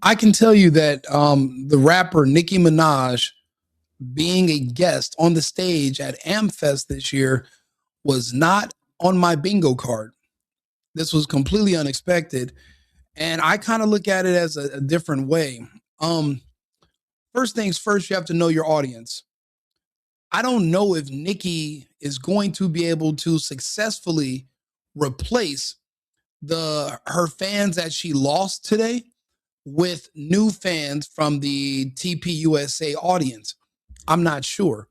I can tell you that the rapper Nicki Minaj being a guest on the stage at AMFest this year was not on my bingo card. This was completely unexpected. And I kind of look at it as a different way. Um, First things first, you have to know your audience. I don't know if Nicki is going to be able to successfully replace the her fans that she lost today with new fans from the TPUSA audience. I'm not sure.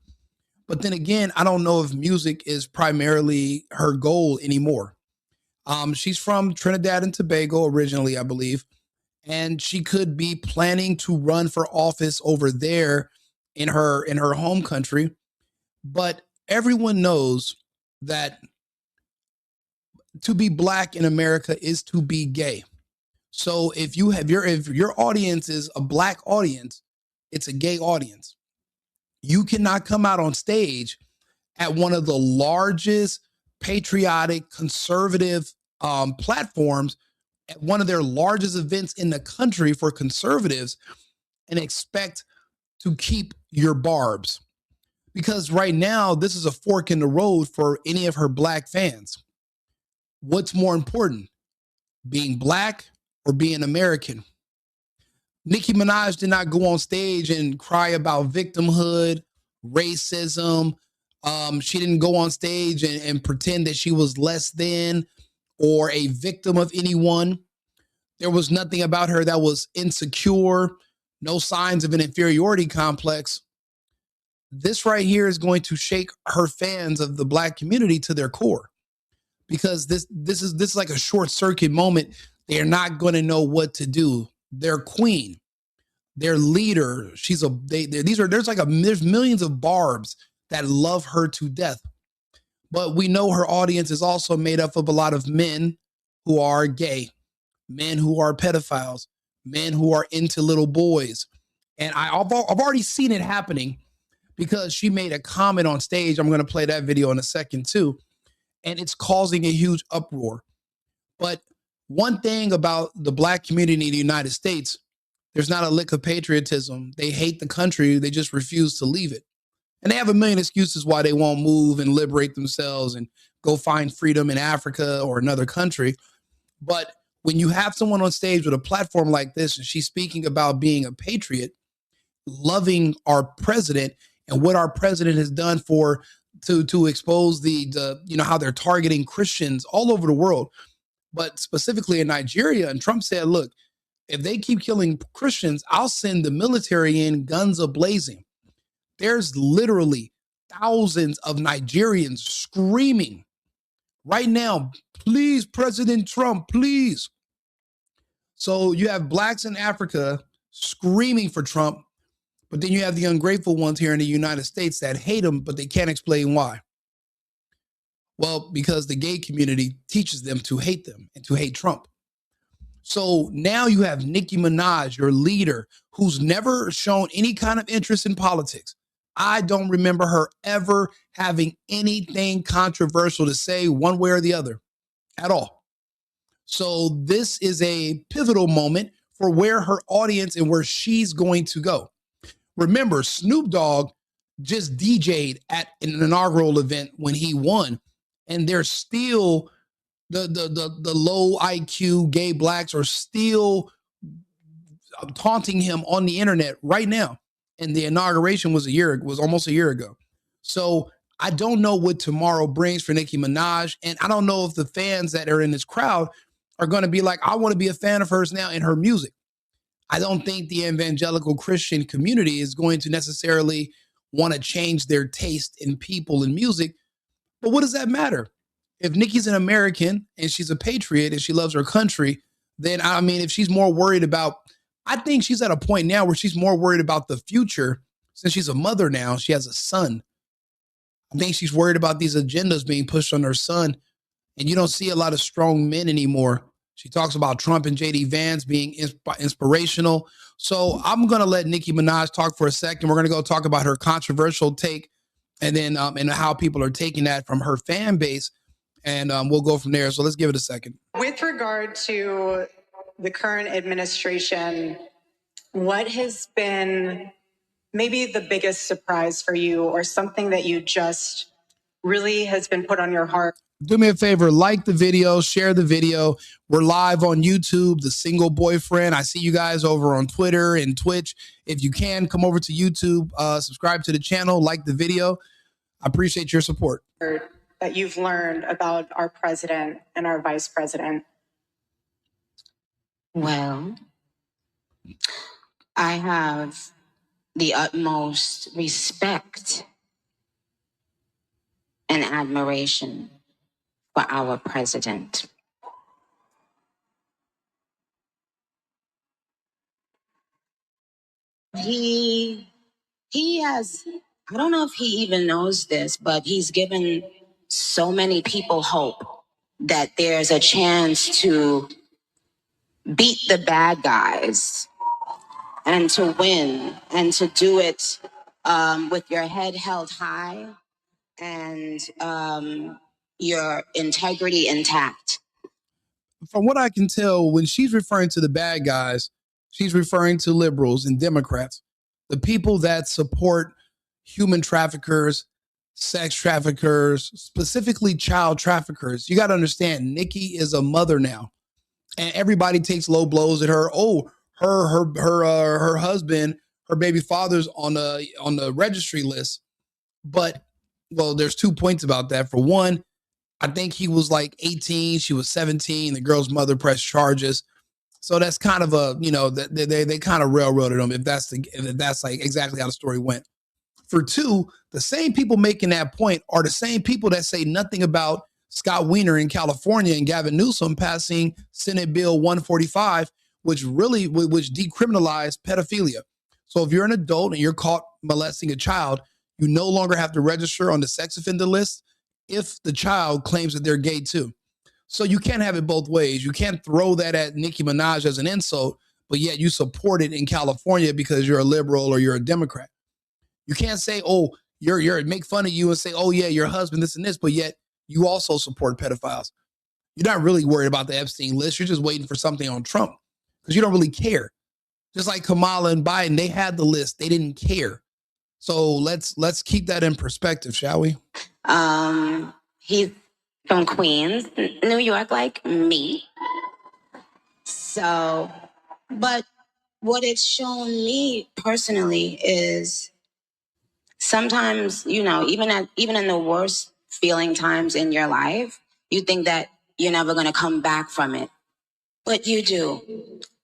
But then again, I don't know if music is primarily her goal anymore. She's from Trinidad and Tobago originally, I believe, and she could be planning to run for office over there in her home country. But everyone knows that to be black in America is to be gay. So if your audience is a black audience, it's a gay audience. You cannot come out on stage at one of the largest patriotic conservative platforms at one of their largest events in the country for conservatives and expect to keep your barbs. Because right now, this is a fork in the road for any of her black fans. What's more important, being black or being American? Nicki Minaj did not go on stage and cry about victimhood, racism. She didn't go on stage and pretend that she was less than or a victim of anyone. There was nothing about her that was insecure, no signs of an inferiority complex. This right here is going to shake her fans of the black community to their core because this is like a short circuit moment. They're not going to know what to do. Their queen, their leader, there's millions of barbs that love her to death. But we know her audience is also made up of a lot of men who are gay, men who are pedophiles, men who are into little boys. And I've already seen it happening because she made a comment on stage. I'm going to play that video in a second too. And it's causing a huge uproar. But one thing about the black community in the United States, there's not a lick of patriotism. They hate the country. They just refuse to leave it. And they have a million excuses why they won't move and liberate themselves and go find freedom in Africa or another country. But when you have someone on stage with a platform like this, and she's speaking about being a patriot, loving our president and what our president has done to expose the how they're targeting Christians all over the world, but specifically in Nigeria. And Trump said, look, if they keep killing Christians, I'll send the military in guns a-blazing. There's literally thousands of Nigerians screaming right now, please, President Trump, please. So you have blacks in Africa screaming for Trump, but then you have the ungrateful ones here in the United States that hate him, but they can't explain why. Well, because the gay community teaches them to hate them and to hate Trump. So now you have Nicki Minaj, your leader, who's never shown any kind of interest in politics. I don't remember her ever having anything controversial to say one way or the other at all. So this is a pivotal moment for where her audience and where she's going to go. Remember, Snoop Dogg just DJ'd at an inaugural event when he won, and they're still the low IQ gay blacks are still taunting him on the internet right now. And the inauguration was almost a year ago. So I don't know what tomorrow brings for Nicki Minaj. And I don't know if the fans that are in this crowd are going to be like, I want to be a fan of hers now in her music. I don't think the evangelical Christian community is going to necessarily want to change their taste in people and music. But what does that matter? If Nicki's an American and she's a patriot and she loves her country, then I mean, if she's more worried about, I think she's at a point now where she's more worried about the future. Since she's a mother now, she has a son. I think she's worried about these agendas being pushed on her son. And you don't see a lot of strong men anymore. She talks about Trump and JD Vance being inspirational. So I'm going to let Nicki Minaj talk for a second. We're going to go talk about her controversial take and then and how people are taking that from her fan base. And we'll go from there. So let's give it a second. With regard to the current administration What has been maybe the biggest surprise for you, or something that you just really has been put on your heart? Do me a favor, like the video, share the video. We're live on YouTube, The Single Boyfriend. I see you guys over on Twitter and Twitch. If you can, come over to YouTube, subscribe to the channel, like the video. I appreciate your support. That you've learned about our president and our vice president? Well, I have the utmost respect and admiration for our president. He has, I don't know if he even knows this, but he's given so many people hope that there's a chance to beat the bad guys and to win and to do it with your head held high and your integrity intact. From what I can tell, when she's referring to the bad guys, she's referring to liberals and Democrats, the people that support human traffickers, sex traffickers, specifically child traffickers. You got to understand, Nicki is a mother now, and everybody takes low blows at her. Oh, her husband, her baby father's on the registry list. But well, there's 2 points about that. For one, I think he was like 18, she was 17. The girl's mother pressed charges. So that's kind of a, they kind of railroaded him if that's like exactly how the story went. For two, the same people making that point are the same people that say nothing about Scott Wiener in California and Gavin Newsom passing Senate Bill 145, which decriminalized pedophilia. So if you're an adult and you're caught molesting a child, you no longer have to register on the sex offender list if the child claims that they're gay too. So you can't have it both ways. You can't throw that at Nicki Minaj as an insult, but yet you support it in California because you're a liberal or you're a Democrat. You can't say, oh, you're make fun of you and say, oh yeah, your husband, this and this, but yet you also support pedophiles. You're not really worried about the Epstein list. You're just waiting for something on Trump because you don't really care. Just like Kamala and Biden, they had the list. They didn't care. So let's keep that in perspective, shall we? He's from Queens, New York, like me. So, but what it's shown me personally is sometimes, even in the worst feeling times in your life, you think that you're never going to come back from it, but you do.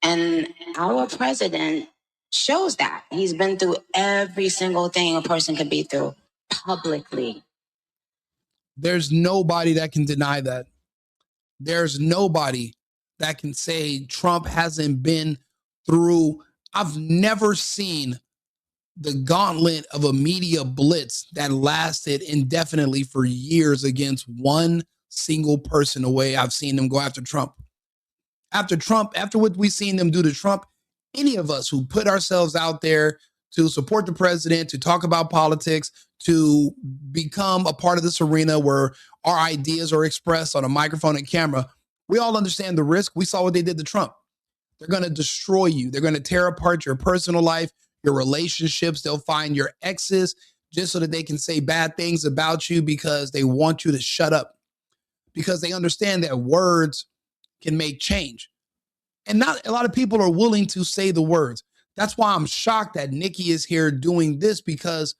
And our president shows that he's been through every single thing a person could be through publicly. There's nobody that can deny that. There's nobody that can say Trump hasn't been through. I've never seen the gauntlet of a media blitz that lasted indefinitely for years against one single person away. I've seen them go after Trump. After what we've seen them do to Trump, any of us who put ourselves out there to support the president, to talk about politics, to become a part of this arena where our ideas are expressed on a microphone and camera, we all understand the risk. We saw what they did to Trump. They're going to destroy you. They're going to tear apart your personal life, your relationships. They'll find your exes just so that they can say bad things about you because they want you to shut up, because they understand that words can make change. And not a lot of people are willing to say the words. That's why I'm shocked that Nicki is here doing this because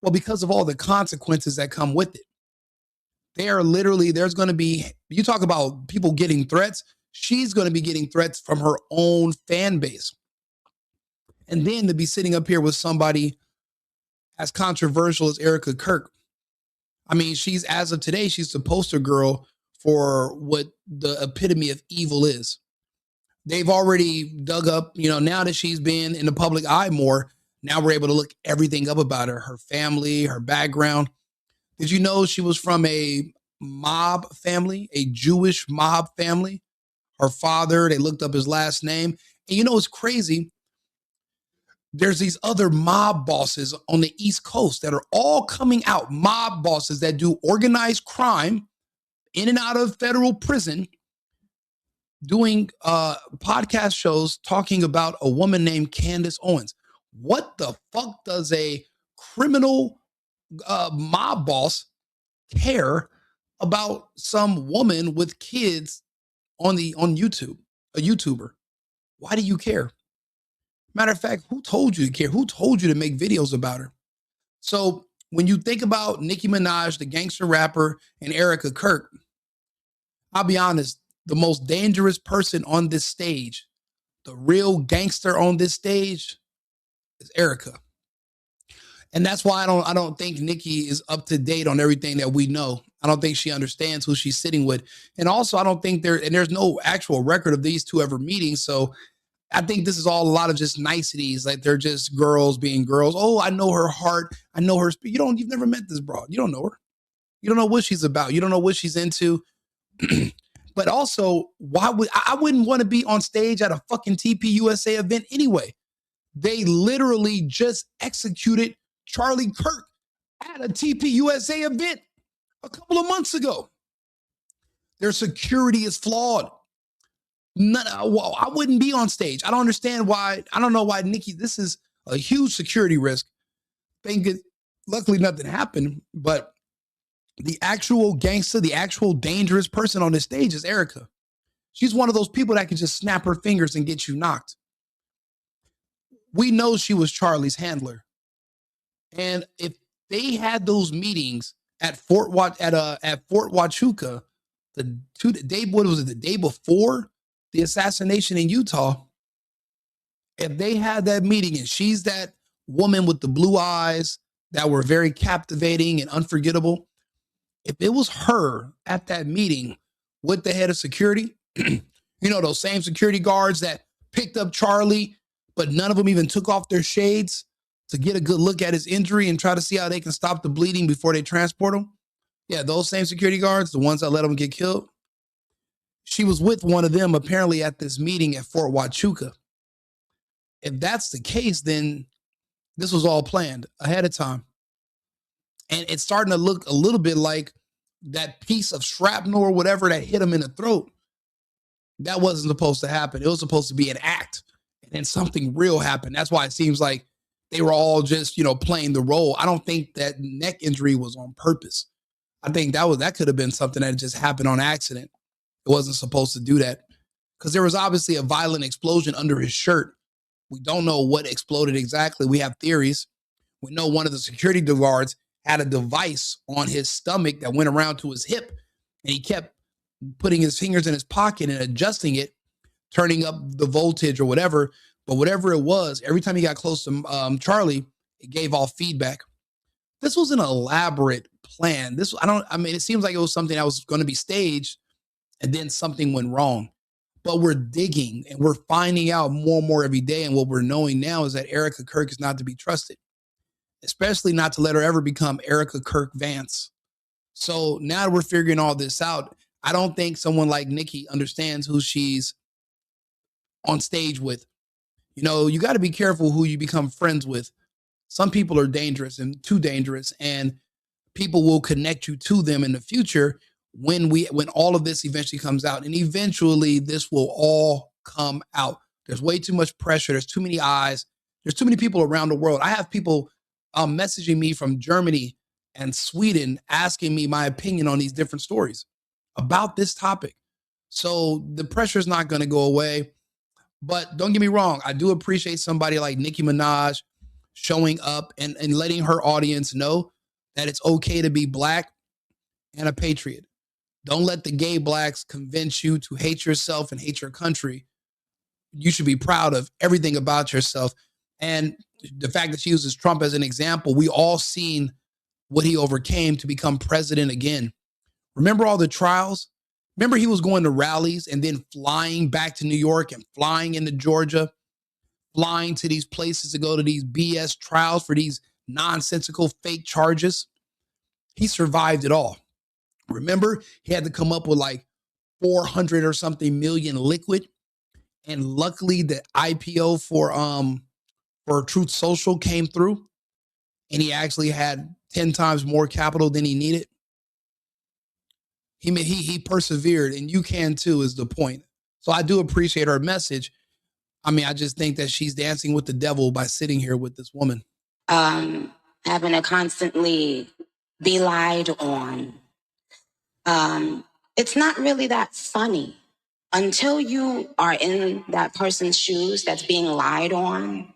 of all the consequences that come with it. There's going to be, you talk about people getting threats, she's going to be getting threats from her own fan base. And then to be sitting up here with somebody as controversial as Erika Kirk. I mean, as of today, she's the poster girl for what the epitome of evil is. They've already dug up, now that she's been in the public eye more, now we're able to look everything up about her family, her background. Did you know she was from a mob family, a Jewish mob family? Her father, they looked up his last name. And it's crazy. There's these other mob bosses on the East Coast that are all coming out, mob bosses that do organized crime in and out of federal prison. doing podcast shows talking about a woman named Candace Owens. What the fuck does a criminal mob boss care about some woman with kids on YouTube, a YouTuber? Why do you care? Matter of fact, who told you to care? Who told you to make videos about her? So when you think about Nicki Minaj, the gangster rapper, and Erika Kirk, I'll be honest, the most dangerous person on this stage, the real gangster on this stage, is Erika. And that's why I don't think Nicki is up to date on everything that we know. I don't think she understands who she's sitting with. And also, I don't think there's no actual record of these two ever meeting. So I think this is all a lot of just niceties. Like they're just girls being girls. Oh, I know her heart. I know her. You've never met this broad. You don't know her. You don't know what she's about. You don't know what she's into. But also, I wouldn't want to be on stage at a fucking TPUSA event anyway. They literally just executed Charlie Kirk at a TPUSA event a couple of months ago. Their security is flawed. I wouldn't be on stage. I don't understand why. I don't know why Nicki, this is a huge security risk. Luckily nothing happened, but the actual gangster, the actual dangerous person on the stage is Erika. She's one of those people that can just snap her fingers and get you knocked. We know she was Charlie's handler. And if they had those meetings at Fort Huachuca, the day before the assassination in Utah, if they had that meeting and she's that woman with the blue eyes that were very captivating and unforgettable, if it was her at that meeting with the head of security, those same security guards that picked up Charlie, but none of them even took off their shades to get a good look at his injury and try to see how they can stop the bleeding before they transport him. Yeah, those same security guards, the ones that let him get killed. She was with one of them apparently at this meeting at Fort Huachuca. If that's the case, then this was all planned ahead of time. And it's starting to look a little bit like that piece of shrapnel or whatever that hit him in the throat. That wasn't supposed to happen. It was supposed to be an act. And then something real happened. That's why it seems like they were all just, playing the role. I don't think that neck injury was on purpose. I think that could have been something that just happened on accident. It wasn't supposed to do that because there was obviously a violent explosion under his shirt. We don't know what exploded exactly. We have theories. We know one of the security guards had a device on his stomach that went around to his hip, and he kept putting his fingers in his pocket and adjusting it, turning up the voltage or whatever. But whatever it was, every time he got close to Charlie, it gave off feedback. This was an elaborate plan. It seems like it was something that was going to be staged, and then something went wrong. But we're digging and we're finding out more and more every day. And what we're knowing now is that Erika Kirk is not to be trusted, especially not to let her ever become Erika Kirk Vance. So now that we're figuring all this out, I don't think someone like Nicki understands who she's on stage with. You got to be careful who you become friends with. Some people are dangerous and too dangerous, and people will connect you to them in the future when all of this eventually comes out. And eventually this will all come out. There's way too much pressure. There's too many eyes. There's too many people around the world. I have people messaging me from Germany and Sweden asking me my opinion on these different stories about this topic. So the pressure is not going to go away. But don't get me wrong, I do appreciate somebody like Nicki Minaj showing up and letting her audience know that it's okay to be Black and a patriot. Don't let the gay Blacks convince you to hate yourself and hate your country. You should be proud of everything about yourself. And the fact that she uses Trump as an example, we all seen what he overcame to become president again. Remember all the trials? Remember he was going to rallies and then flying back to New York and flying into Georgia, flying to these places to go to these BS trials for these nonsensical fake charges. He survived it all. Remember, he had to come up with like 400 or something million liquid. And luckily the IPO for Truth Social came through, and he actually had 10 times more capital than he needed. He persevered, and you can too, is the point. So I do appreciate her message. I mean, I just think that she's dancing with the devil by sitting here with this woman. Having to constantly be lied on. It's not really that funny. Until you are in that person's shoes that's being lied on,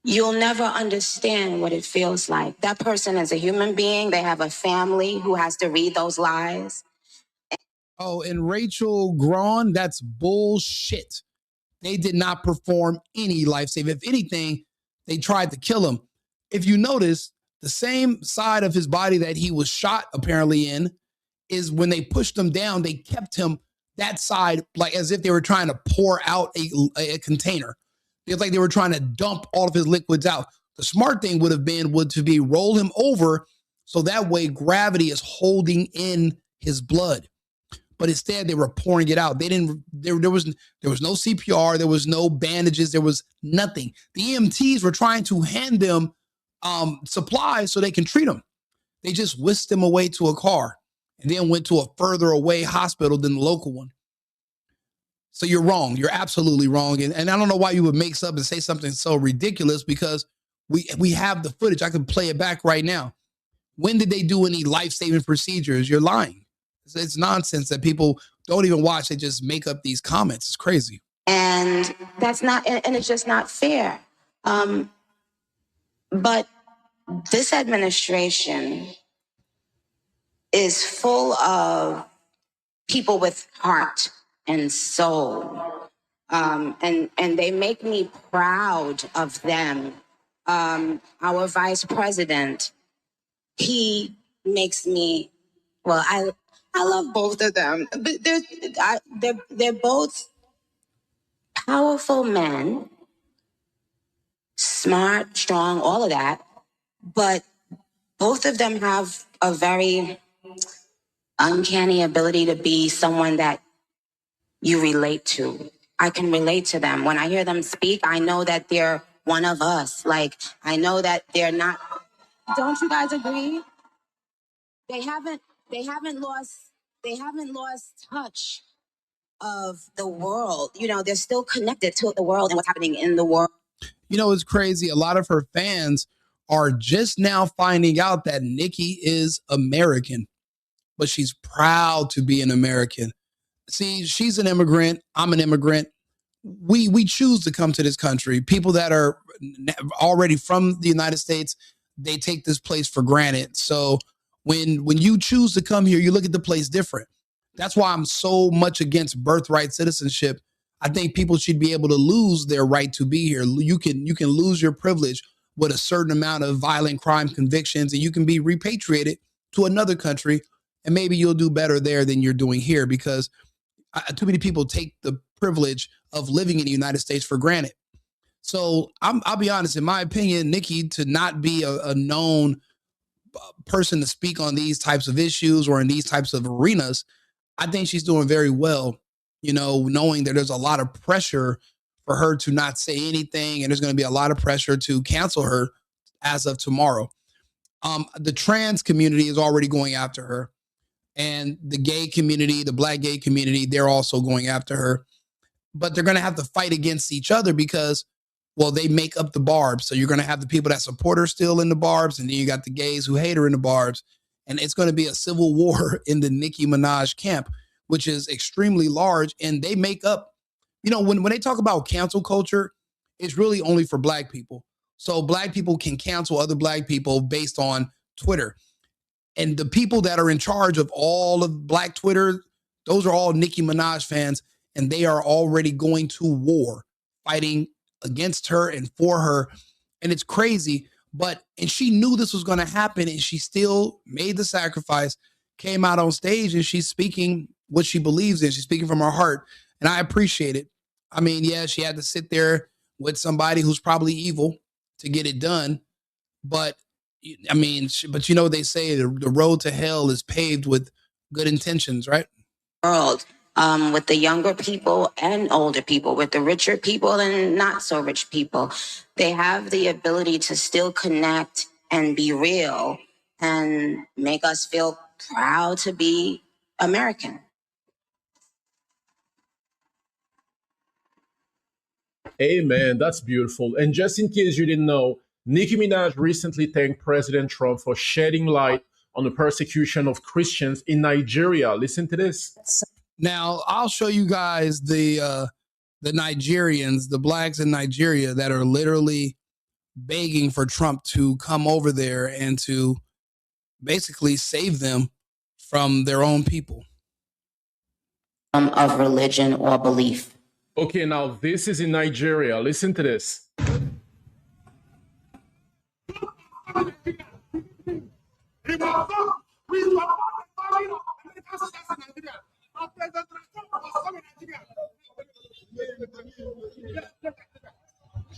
you'll never understand what it feels like. That person is a human being. They have a family who has to read those lies. Oh, and Rachel Braun, that's bullshit. They did not perform any life save. If anything, they tried to kill him. If you notice, the same side of his body that he was shot apparently in is when they pushed him down, they kept him that side like as if they were trying to pour out a container. It's like they were trying to dump all of his liquids out. The smart thing would have been to be roll him over so that way gravity is holding in his blood. But instead they were pouring it out. They didn't. There was no CPR. There was no bandages. There was nothing. The EMTs were trying to hand them supplies so they can treat him. They just whisked him away to a car and then went to a further away hospital than the local one. So you're wrong. You're absolutely wrong. And I don't know why you would make up and say something so ridiculous because we have the footage. I can play it back right now. When did they do any life-saving procedures? You're lying. It's nonsense that people don't even watch. They just make up these comments. It's crazy. And that's not, and it's just not fair. But this administration is full of people with heart and soul. And they make me proud of them. Our vice president, he makes me, well, I love both of them. But they're both powerful men, smart, strong, all of that. But both of them have a very uncanny ability to be someone that you relate to. I can relate to them. When I hear them speak, I know that they're one of us. Like, I know that they're not. Don't you guys agree? They haven't lost touch of the world. You know, they're still connected to the world and what's happening in the world. You know, it's crazy. A lot of her fans are just now finding out that Nicki is American, but she's proud to be an American. See, she's an immigrant. I'm an immigrant. We choose to come to this country. People that are already from the United States, they take this place for granted. So when you choose to come here, you look at the place different. That's why I'm so much against birthright citizenship. I think people should be able to lose their right to be here. You can lose your privilege with a certain amount of violent crime convictions, and you can be repatriated to another country, and maybe you'll do better there than you're doing here because too many people take the privilege of living in the United States for granted. So I'll be honest, in my opinion, Nicki, to not be a known person to speak on these types of issues or in these types of arenas, I think she's doing very well, you know, knowing that there's a lot of pressure for her to not say anything. And there's going to be a lot of pressure to cancel her as of tomorrow. The trans community is already going after her. And the gay community, the black gay community, they're also going after her. But they're going to have to fight against each other because, well, they make up the barbs. So you're going to have the people that support her still in the barbs, and then you got the gays who hate her in the barbs. And it's going to be a civil war in the Nicki Minaj camp, which is extremely large. And they make up, you know, when they talk about cancel culture, it's really only for black people. So black people can cancel other black people based on Twitter. And the people that are in charge of all of Black Twitter, those are all Nicki Minaj fans, and they are already going to war, fighting against her and for her. And it's crazy. And she knew this was going to happen, and she still made the sacrifice, came out on stage, and she's speaking what she believes in. She's speaking from her heart, and I appreciate it. I mean, yeah, she had to sit there with somebody who's probably evil to get it done, but I mean, but you know, they say the road to hell is paved with good intentions, right? World, with the younger people and older people, with the richer people and not so rich people. They have the ability to still connect and be real and make us feel proud to be American. Amen. That's beautiful. And just in case you didn't know, Nicki Minaj recently thanked President Trump for shedding light on the persecution of Christians in Nigeria. Listen to this. Now, I'll show you guys the Nigerians, the blacks in Nigeria that are literally begging for Trump to come over there and to basically save them from their own people. Of religion or belief. Okay, now this is in Nigeria. Listen to this.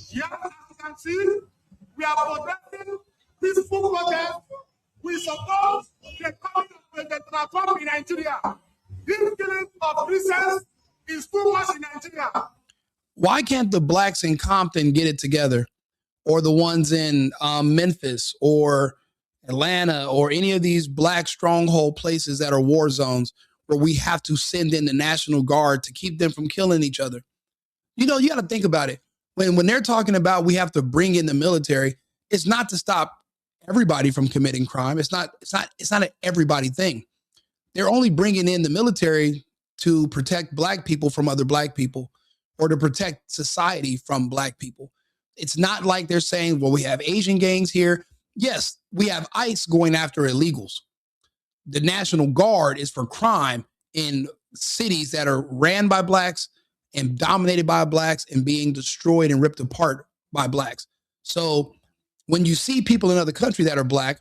Yes, as you can see, we are protesting peaceful protest. We support the coming of President Trump in Nigeria. This killing of Christians is too much in Nigeria. Why can't the blacks in Compton get it together, or the ones in Memphis or Atlanta or any of these black stronghold places that are war zones where we have to send in the National Guard to keep them from killing each other? You know, you got to think about it. When they're talking about we have to bring in the military, it's not to stop everybody from committing crime. It's not an everybody thing. They're only bringing in the military to protect black people from other black people, or to protect society from black people. It's not like they're saying, well, we have Asian gangs here. Yes, we have ICE going after illegals. The National Guard is for crime in cities that are ran by blacks and dominated by blacks and being destroyed and ripped apart by blacks. So when you see people in other countries that are black,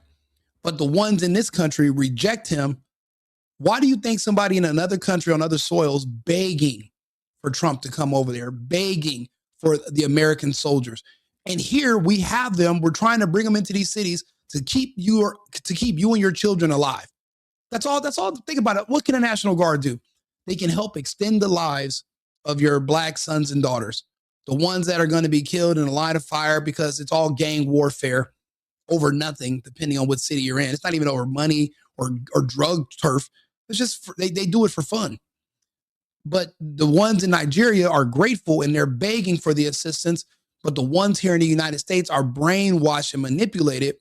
but the ones in this country reject him, why do you think somebody in another country on other soils begging for Trump to come over there, begging for the American soldiers? And here we have them. We're trying to bring them into these cities to keep you and your children alive. That's all. Think about it. What can a National Guard do? They can help extend the lives of your black sons and daughters, the ones that are going to be killed in a line of fire because it's all gang warfare over nothing, depending on what city you're in. It's not even over money or drug turf. It's just they do it for fun. But the ones in Nigeria are grateful and they're begging for the assistance. But the ones here in the United States are brainwashed and manipulated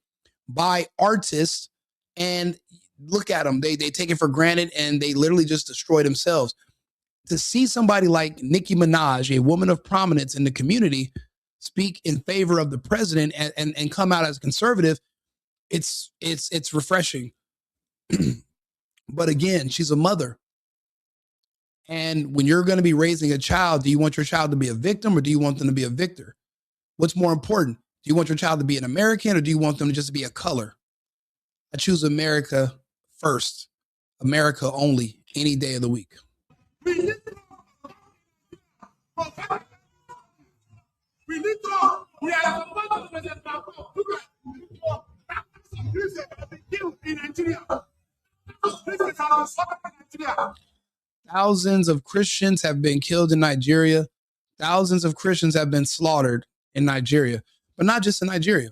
by artists. And look at them. They take it for granted and they literally just destroy themselves. To see somebody like Nicki Minaj, a woman of prominence in the community, speak in favor of the president and come out as conservative, it's refreshing. But again, she's a mother. And when you're going to be raising a child, do you want your child to be a victim or do you want them to be a victor? What's more important? Do you want your child to be an American or do you want them to just be a color? I choose America first, America only, any day of the week. We need to. We are supporting President Trump. Look at Christians have been killed in Nigeria. Christians have been slaughtered in Nigeria. Thousands of Christians have been killed in Nigeria. Thousands of Christians have been slaughtered in Nigeria, but not just in Nigeria.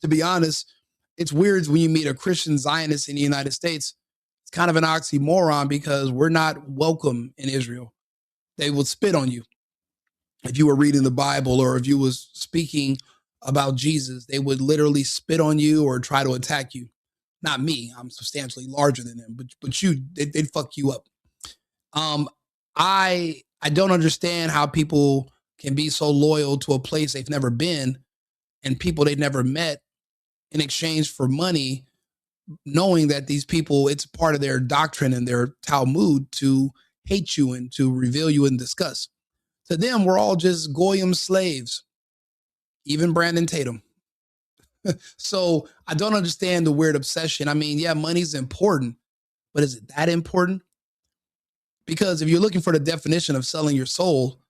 To be honest, it's weird when you meet a Christian Zionist in the United States. It's kind of an oxymoron because we're not welcome in Israel. They will spit on you. If you were reading the Bible or if you was speaking about Jesus, they would literally spit on you or try to attack you. Not me. I'm substantially larger than them, but you, they'd fuck you up. I don't understand how people can be so loyal to a place they've never been and people they've never met in exchange for money, knowing that these people, it's part of their doctrine and their Talmud to hate you and to reveal you in disgust. To them, we're all just Goyim slaves, even Brandon Tatum. So I don't understand the weird obsession. I mean, yeah, money's important, but is it that important? Because if you're looking for the definition of selling your soul,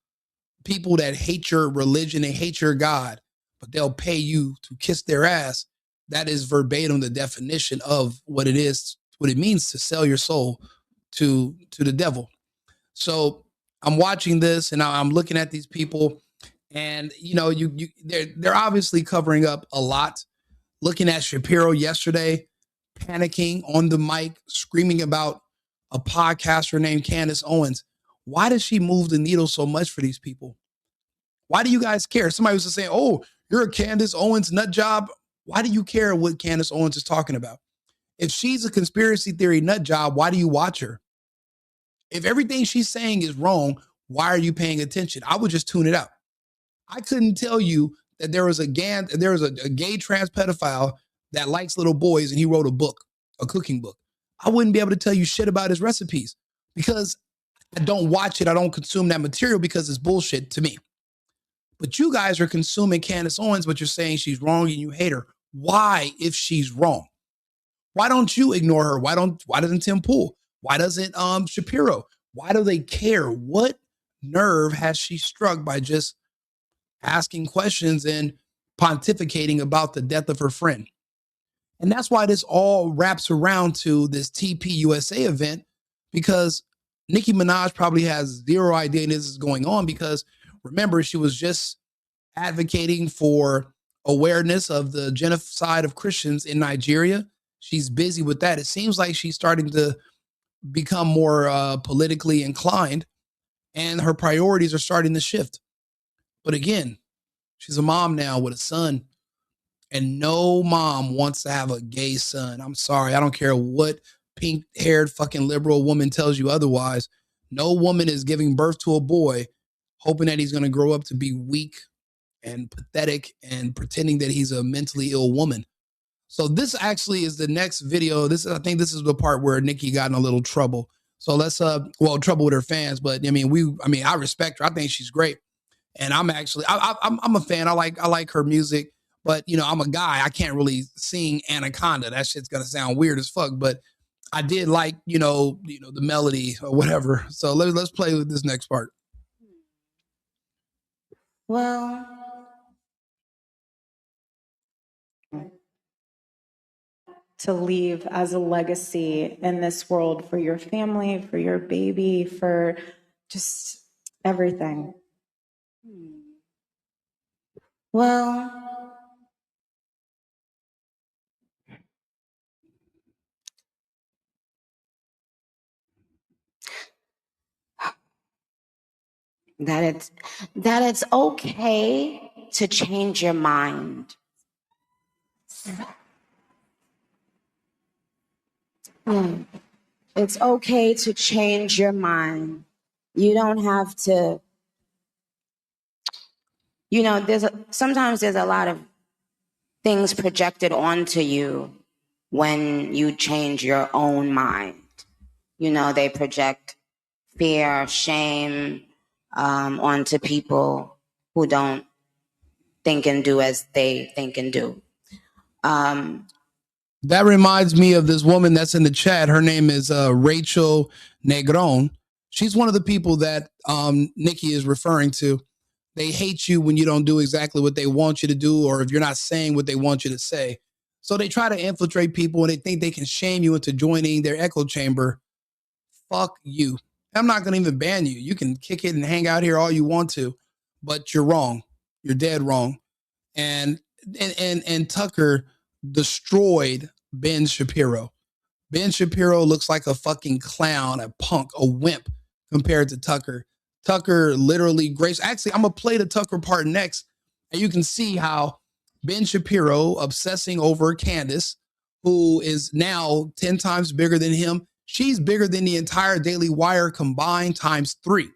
people that hate your religion and hate your God, but they'll pay you to kiss their ass, that is verbatim the definition of what it is, what it means to sell your soul to the devil. So I'm watching this and I'm looking at these people, and you know, they're obviously covering up a lot. Looking at Shapiro yesterday, panicking on the mic, screaming about a podcaster named Candace Owens. Why does she move the needle so much for these people? Why do you guys care? Somebody was just saying, oh, you're a Candace Owens nut job. Why do you care what Candace Owens is talking about? If she's a conspiracy theory nut job, why do you watch her? If everything she's saying is wrong, why are you paying attention? I would just tune it out. I couldn't tell you that there was a gay trans pedophile that likes little boys and he wrote a book, a cooking book. I wouldn't be able to tell you shit about his recipes because I don't watch it. I don't consume that material because it's bullshit to me. But you guys are consuming Candace Owens, but you're saying she's wrong and you hate her. Why, if she's wrong? Why don't you ignore her? Why doesn't Tim Pool? Why doesn't Shapiro? Why do they care? What nerve has she struck by just asking questions and pontificating about the death of her friend? And that's why this all wraps around to this TPUSA event, because Nicki Minaj probably has zero idea this is going on, because remember, she was just advocating for awareness of the genocide of Christians in Nigeria. She's busy with that. It seems like she's starting to become more politically inclined, and her priorities are starting to shift. But again, she's a mom now with a son, and no mom wants to have a gay son. I'm sorry. I don't care what pink-haired fucking liberal woman tells you otherwise. No woman is giving birth to a boy hoping that he's going to grow up to be weak and pathetic and pretending that he's a mentally ill woman. So this actually is the next video. I think this is the part where Nicki got in a little trouble. So let's trouble with her fans, but I respect her. I think she's great. And I'm actually I'm a fan. I like her music, but I'm a guy. I can't really sing Anaconda. That shit's going to sound weird as fuck, but I did like, the melody or whatever. So let's play with this next part. Well, to leave as a legacy in this world for your family, for your baby, for just everything? Well, that it's okay to change your mind. It's okay to change your mind. You don't have to, sometimes there's a lot of things projected onto you when you change your own mind. They project fear, shame onto people who don't think and do as they think and do. That reminds me of this woman that's in the chat. Her name is Rachel Negron. She's one of the people that Nicki is referring to. They hate you when you don't do exactly what they want you to do, or if you're not saying what they want you to say. So they try to infiltrate people and they think they can shame you into joining their echo chamber. Fuck you. I'm not going to even ban you. You can kick it and hang out here all you want to, but you're wrong. You're dead wrong. And Tucker destroyed Ben Shapiro. Ben Shapiro looks like a fucking clown, a punk, a wimp compared to Tucker. Tucker literally grace. Actually, I'm going to play the Tucker part next, and you can see how Ben Shapiro obsessing over Candace, who is now 10 times bigger than him. She's bigger than the entire Daily Wire combined times 3.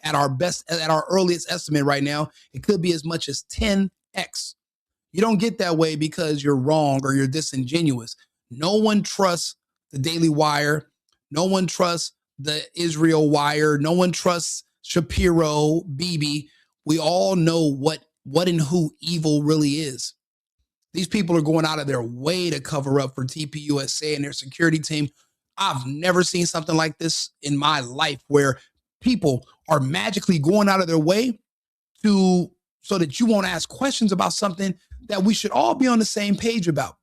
At our earliest estimate right now, it could be as much as 10x. You don't get that way because you're wrong or you're disingenuous. No one trusts the Daily Wire. No one trusts the Israel Wire. No one trusts Shapiro, Bibi. We all know what and who evil really is. These people are going out of their way to cover up for TPUSA and their security team. I've never seen something like this in my life, where people are magically going out of their way so that you won't ask questions about something that we should all be on the same page about.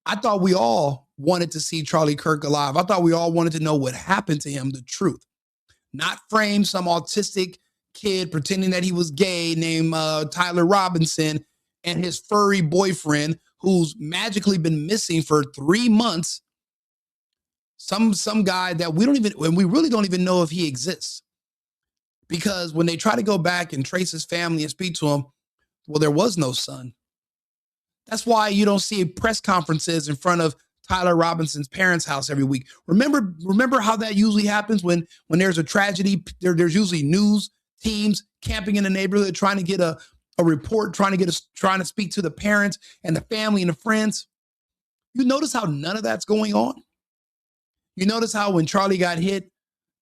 I thought we all wanted to see Charlie Kirk alive. I thought we all wanted to know what happened to him, the truth. Not frame some autistic kid pretending that he was gay named Tyler Robinson and his furry boyfriend who's magically been missing for 3 months. Some guy that we really don't even know if he exists. Because when they try to go back and trace his family and speak to him, well, there was no son. That's why you don't see press conferences in front of Tyler Robinson's parents' house every week. Remember how that usually happens when there's a tragedy. There's usually news teams camping in the neighborhood trying to get a report, trying to speak to the parents and the family and the friends. You notice how none of that's going on? You notice how when Charlie got hit,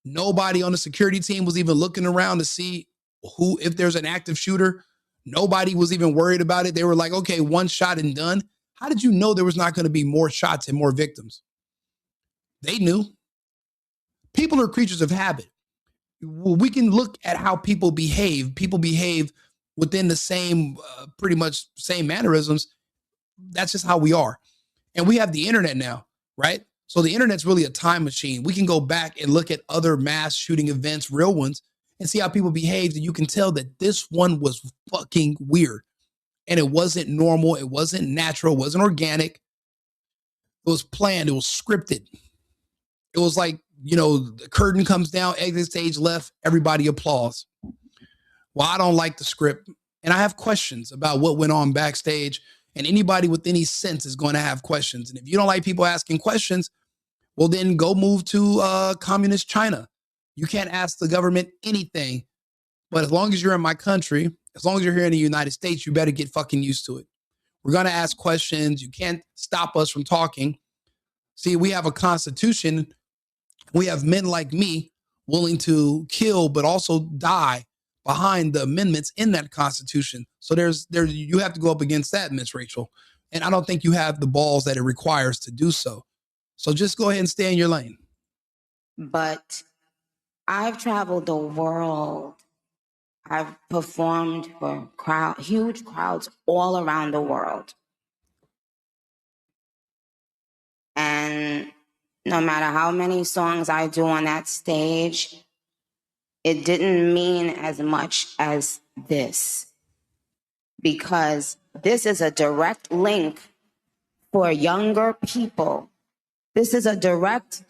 nobody on the security team was even looking around to see if there's an active shooter. Nobody was even worried about it. They were like, okay, one shot and done. How did you know there was not going to be more shots and more victims? They knew. People are creatures of habit. We can look at how people behave. People behave within the same, pretty much same mannerisms. That's just how we are. And we have the internet now, right? So the internet's really a time machine. We can go back and look at other mass shooting events, real ones, and see how people behaved. And you can tell that this one was fucking weird. And it wasn't normal. It wasn't natural. It wasn't organic. It was planned. It was scripted. It was like, the curtain comes down, exit stage left, everybody applauds. Well, I don't like the script. And I have questions about what went on backstage. And anybody with any sense is going to have questions. And if you don't like people asking questions, well, then go move to communist China. You can't ask the government anything. But as long as you're in my country, as long as you're here in the United States, you better get fucking used to it. We're going to ask questions. You can't stop us from talking. See, we have a constitution. We have men like me willing to kill, but also die behind the amendments in that constitution. So you have to go up against that, Miss Rachel. And I don't think you have the balls that it requires to do so. So just go ahead and stay in your lane. But I've traveled the world. I've performed for huge crowds all around the world. And no matter how many songs I do on that stage, it didn't mean as much as this. Because this is a direct link for younger people. This is a direct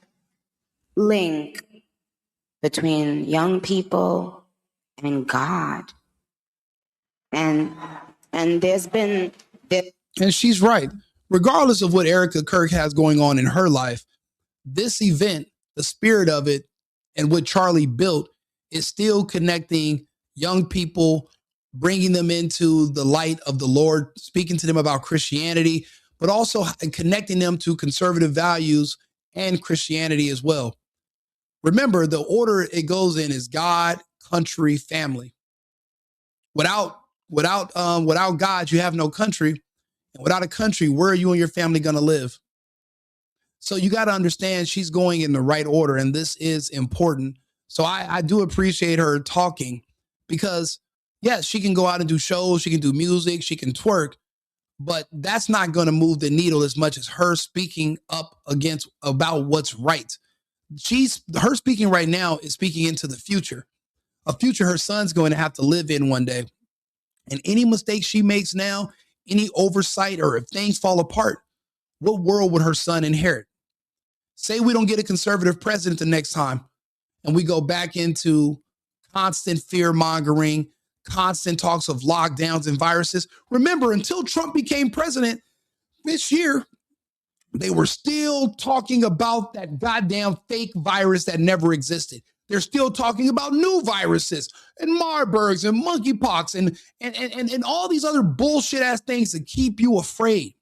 link between young people and God. And there's been... And she's right. Regardless of what Erika Kirk has going on in her life, this event, the spirit of it, and what Charlie built is still connecting young people, bringing them into the light of the Lord, speaking to them about Christianity, but also connecting them to conservative values and Christianity as well. Remember, the order it goes in is God, country, family. Without God, you have no country. And without a country, where are you and your family going to live? So you got to understand she's going in the right order, and this is important. So I do appreciate her talking because, yes, she can go out and do shows, she can do music, she can twerk, but that's not going to move the needle as much as her speaking up about what's right. Her speaking right now is speaking into the future, a future her son's going to have to live in one day. And any mistake she makes now, any oversight, or if things fall apart, what world would her son inherit? Say we don't get a conservative president the next time and we go back into constant fear mongering, constant talks of lockdowns and viruses. Remember, until Trump became president this year, they were still talking about that goddamn fake virus that never existed. They're still talking about new viruses and Marburgs and monkeypox and all these other bullshit ass things to keep you afraid.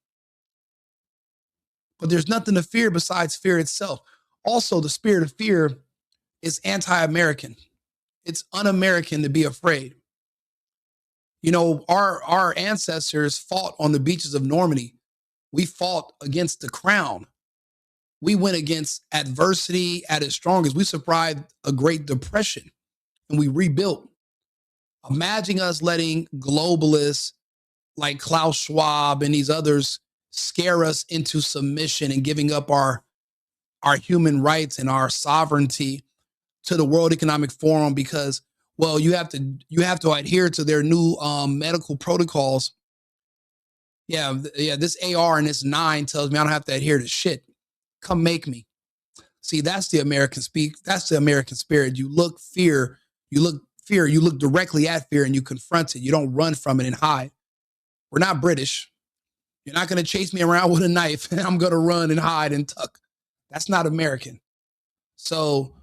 But there's nothing to fear besides fear itself. Also, the spirit of fear is anti-American. It's un-American to be afraid. Our ancestors fought on the beaches of Normandy. We fought against the crown. We went against adversity at its strongest. We survived a Great Depression and we rebuilt. Imagine us letting globalists like Klaus Schwab and these others scare us into submission and giving up our human rights and our sovereignty to the World Economic Forum because, well, you have to adhere to their new medical protocols. Yeah, this AR and this 9 tells me I don't have to adhere to shit. Come make me. See, that's the American speak. That's the American spirit. You look fear fear, you look directly at fear and you confront it. You don't run from it and hide. We're not British. You're not going to chase me around with a knife and I'm going to run and hide and tuck. That's not American. So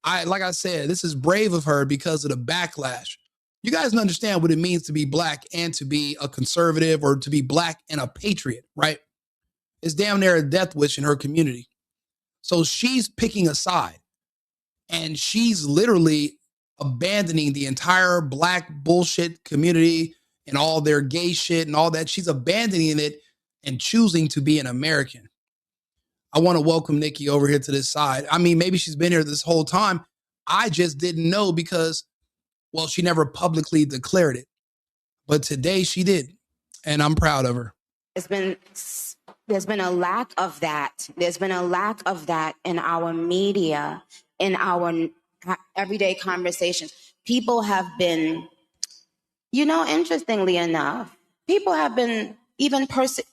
like I said, this is brave of her because of the backlash. You guys understand what it means to be black and to be a conservative, or to be black and a patriot, right? It's damn near a death wish in her community. So she's picking a side, and she's literally abandoning the entire black bullshit community and all their gay shit and all that. She's abandoning it and choosing to be an American. I want to welcome Nicki over here to this side. I mean, maybe she's been here this whole time. I just didn't know because, well, she never publicly declared it. But today she did, and I'm proud of her. There's been a lack of that. There's been a lack of that in our media, in our everyday conversations. People have been, interestingly enough, people have been,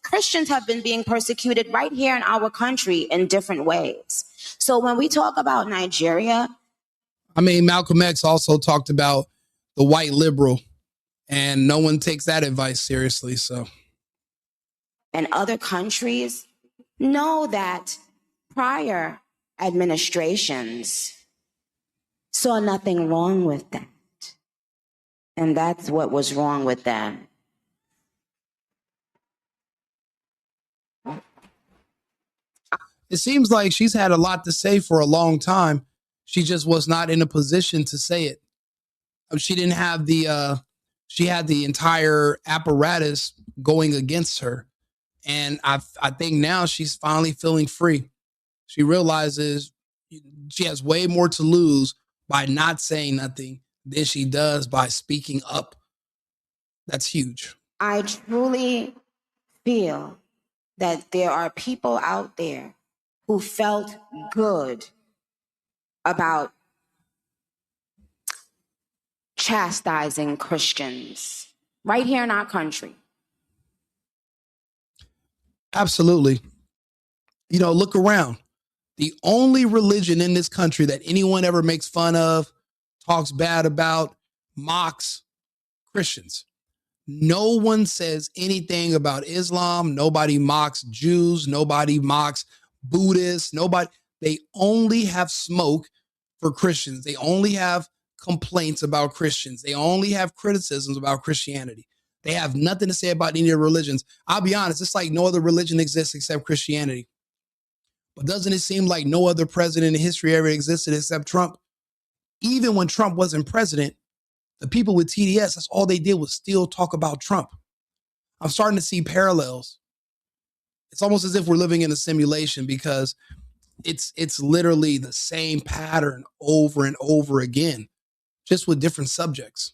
Christians have been being persecuted right here in our country in different ways. So when we talk about Nigeria, I mean, Malcolm X also talked about the white liberal, and no one takes that advice seriously. So, and other countries know that prior administrations saw nothing wrong with that. And that's what was wrong with them. It seems like she's had a lot to say for a long time. She just was not in a position to say it. She didn't have she had the entire apparatus going against her. And I think now she's finally feeling free. She realizes she has way more to lose by not saying nothing than she does by speaking up. That's huge. I truly feel that there are people out there who felt good about chastising Christians right here in our country. Absolutely. Look around. The only religion in this country that anyone ever makes fun of, talks bad about, mocks, Christians. No one says anything about Islam. Nobody mocks Jews. Nobody mocks Buddhists. Nobody. They only have smoke for Christians. They only have complaints about Christians. They only have criticisms about Christianity. They have nothing to say about any of the religions. I'll be honest, it's like no other religion exists except Christianity. But doesn't it seem like no other president in history ever existed except Trump? Even when Trump wasn't president, the people with TDS, that's all they did was still talk about Trump. I'm starting to see parallels. It's almost as if we're living in a simulation, because it's literally the same pattern over and over again, just with different subjects.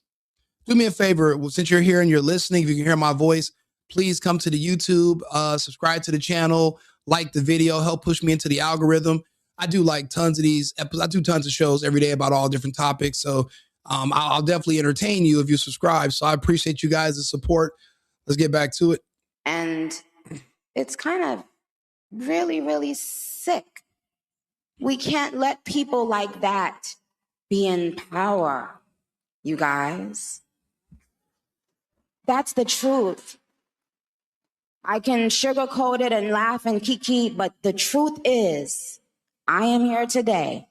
Do me a favor, since you're here and you're listening, if you can hear my voice, please come to the YouTube, subscribe to the channel, like the video, help push me into the algorithm. I do like tons of these episodes. I do tons of shows every day about all different topics. So I'll definitely entertain you if you subscribe. So I appreciate you guys' support. Let's get back to it. And it's kind of really, really sick. We can't let people like that be in power, you guys. That's the truth. I can sugarcoat it and laugh and kiki, but the truth is, I am here today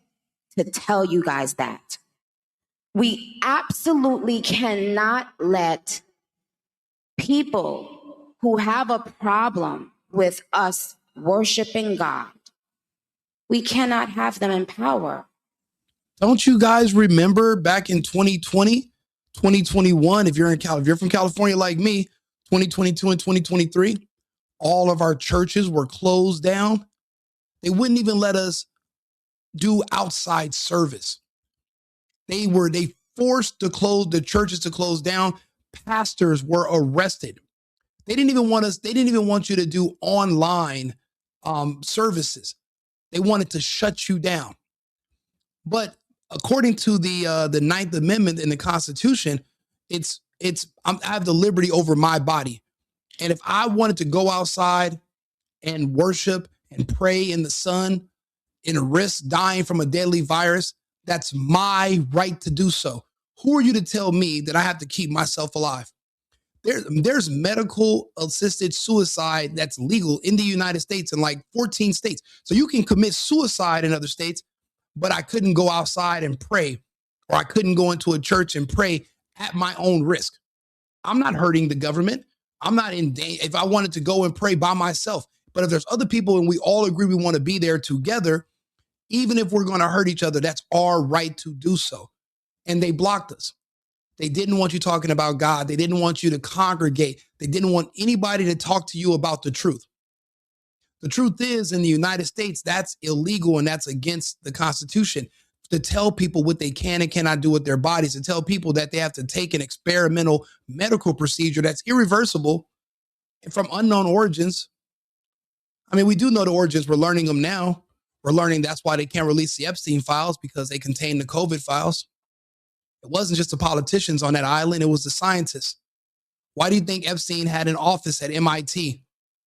to tell you guys that. We absolutely cannot let people who have a problem with us worshiping God, we cannot have them in power. Don't you guys remember back in 2020, 2021, if you're from California like me, 2022 and 2023, all of our churches were closed down. They wouldn't even let us do outside service. They forced the churches to close down. Pastors were arrested. They didn't even want you to do online services. They wanted to shut you down. But according to the Ninth Amendment in the Constitution, I have the liberty over my body. And if I wanted to go outside and worship and pray in the sun and risk dying from a deadly virus, that's my right to do so. Who are you to tell me that I have to keep myself alive? There's medical assisted suicide that's legal in the United States in like 14 states. So you can commit suicide in other states, but I couldn't go outside and pray, or I couldn't go into a church and pray at my own risk. I'm not hurting the government. I'm not in danger if I wanted to go and pray by myself. But if there's other people and we all agree we want to be there together, even if we're going to hurt each other, that's our right to do so. And they blocked us. They didn't want you talking about God. They didn't want you to congregate. They didn't want anybody to talk to you about the truth. The truth is, in the United States, that's illegal and that's against the Constitution. To tell people what they can and cannot do with their bodies, to tell people that they have to take an experimental medical procedure that's irreversible and from unknown origins. I mean, we do know the origins. We're learning them now. We're learning that's why they can't release the Epstein files, because they contain the COVID files. It wasn't just the politicians on that island. It was the scientists. Why do you think Epstein had an office at MIT?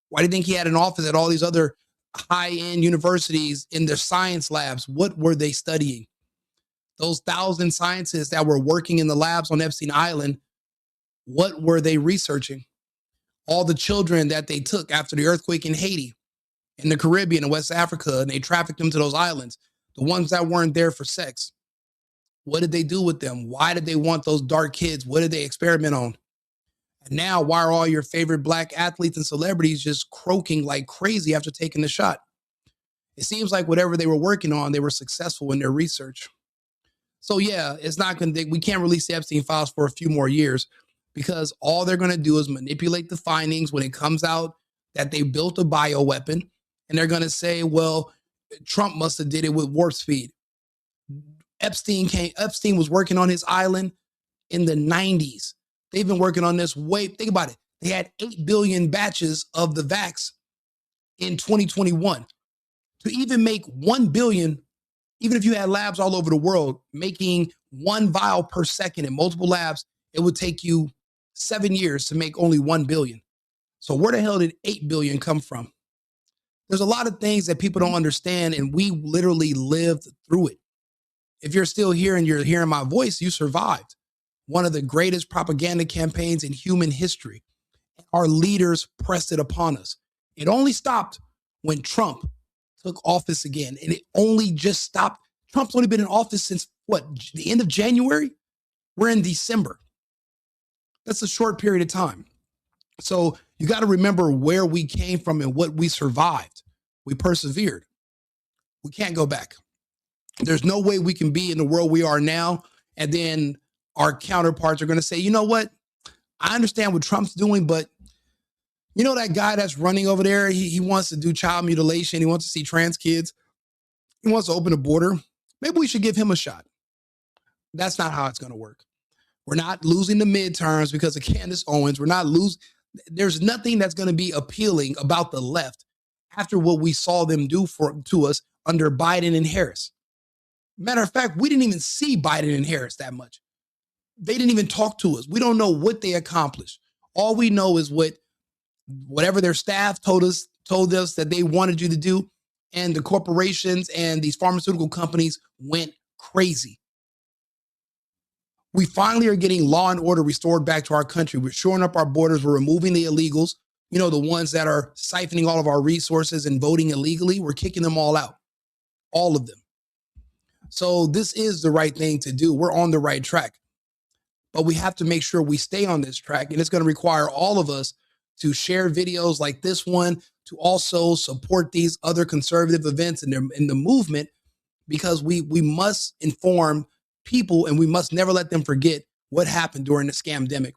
Why do you think he had an office at all these other high-end universities in their science labs? What were they studying? Those 1,000 scientists that were working in the labs on Epstein Island, what were they researching? All the children that they took after the earthquake in Haiti, in the Caribbean and West Africa, and they trafficked them to those islands, the ones that weren't there for sex. What did they do with them? Why did they want those dark kids? What did they experiment on? And now, why are all your favorite Black athletes and celebrities just croaking like crazy after taking the shot? It seems like whatever they were working on, they were successful in their research. So yeah, it's not going to, we can't release the Epstein files for a few more years, because all they're going to do is manipulate the findings when it comes out that they built a bioweapon. And they're going to say, well, Trump must have did it with warp speed. Epstein was working on his island in the 90s. They've been working on this think about it. They had 8 billion batches of the vax in 2021. To even make 1 billion, even if you had labs all over the world making 1 vial per second in multiple labs, it would take you 7 years to make only 1 billion. So where the hell did 8 billion come from? There's a lot of things that people don't understand, and we literally lived through it. If you're still here and you're hearing my voice, you survived one of the greatest propaganda campaigns in human history. Our leaders pressed it upon us. It only stopped when Trump took office again, and it only just stopped. Trump's only been in office since what, the end of January? We're in December. That's a short period of time. So you got to remember where we came from and what we survived. We persevered. We can't go back. There's no way we can be in the world we are now, and then our counterparts are going to say, you know what? I understand what Trump's doing, but you know that guy that's running over there, he wants to do child mutilation. He wants to see trans kids. He wants to open a border. Maybe we should give him a shot. That's not how it's going to work. We're not losing the midterms because of Candace Owens. We're not losing. There's nothing that's going to be appealing about the left after what we saw them do to us under Biden and Harris. Matter of fact, we didn't even see Biden and Harris that much. They didn't even talk to us. We don't know what they accomplished. All we know is whatever their staff told us that they wanted you to do, and the corporations and these pharmaceutical companies went crazy. We finally are getting law and order restored back to our country. We're shoring up our borders. We're removing the illegals, the ones that are siphoning all of our resources and voting illegally. We're kicking them all out, all of them. So this is the right thing to do. We're on the right track, but we have to make sure we stay on this track. And it's going to require all of us to share videos like this one, to also support these other conservative events in the movement, because we must inform people, and we must never let them forget what happened during the scamdemic.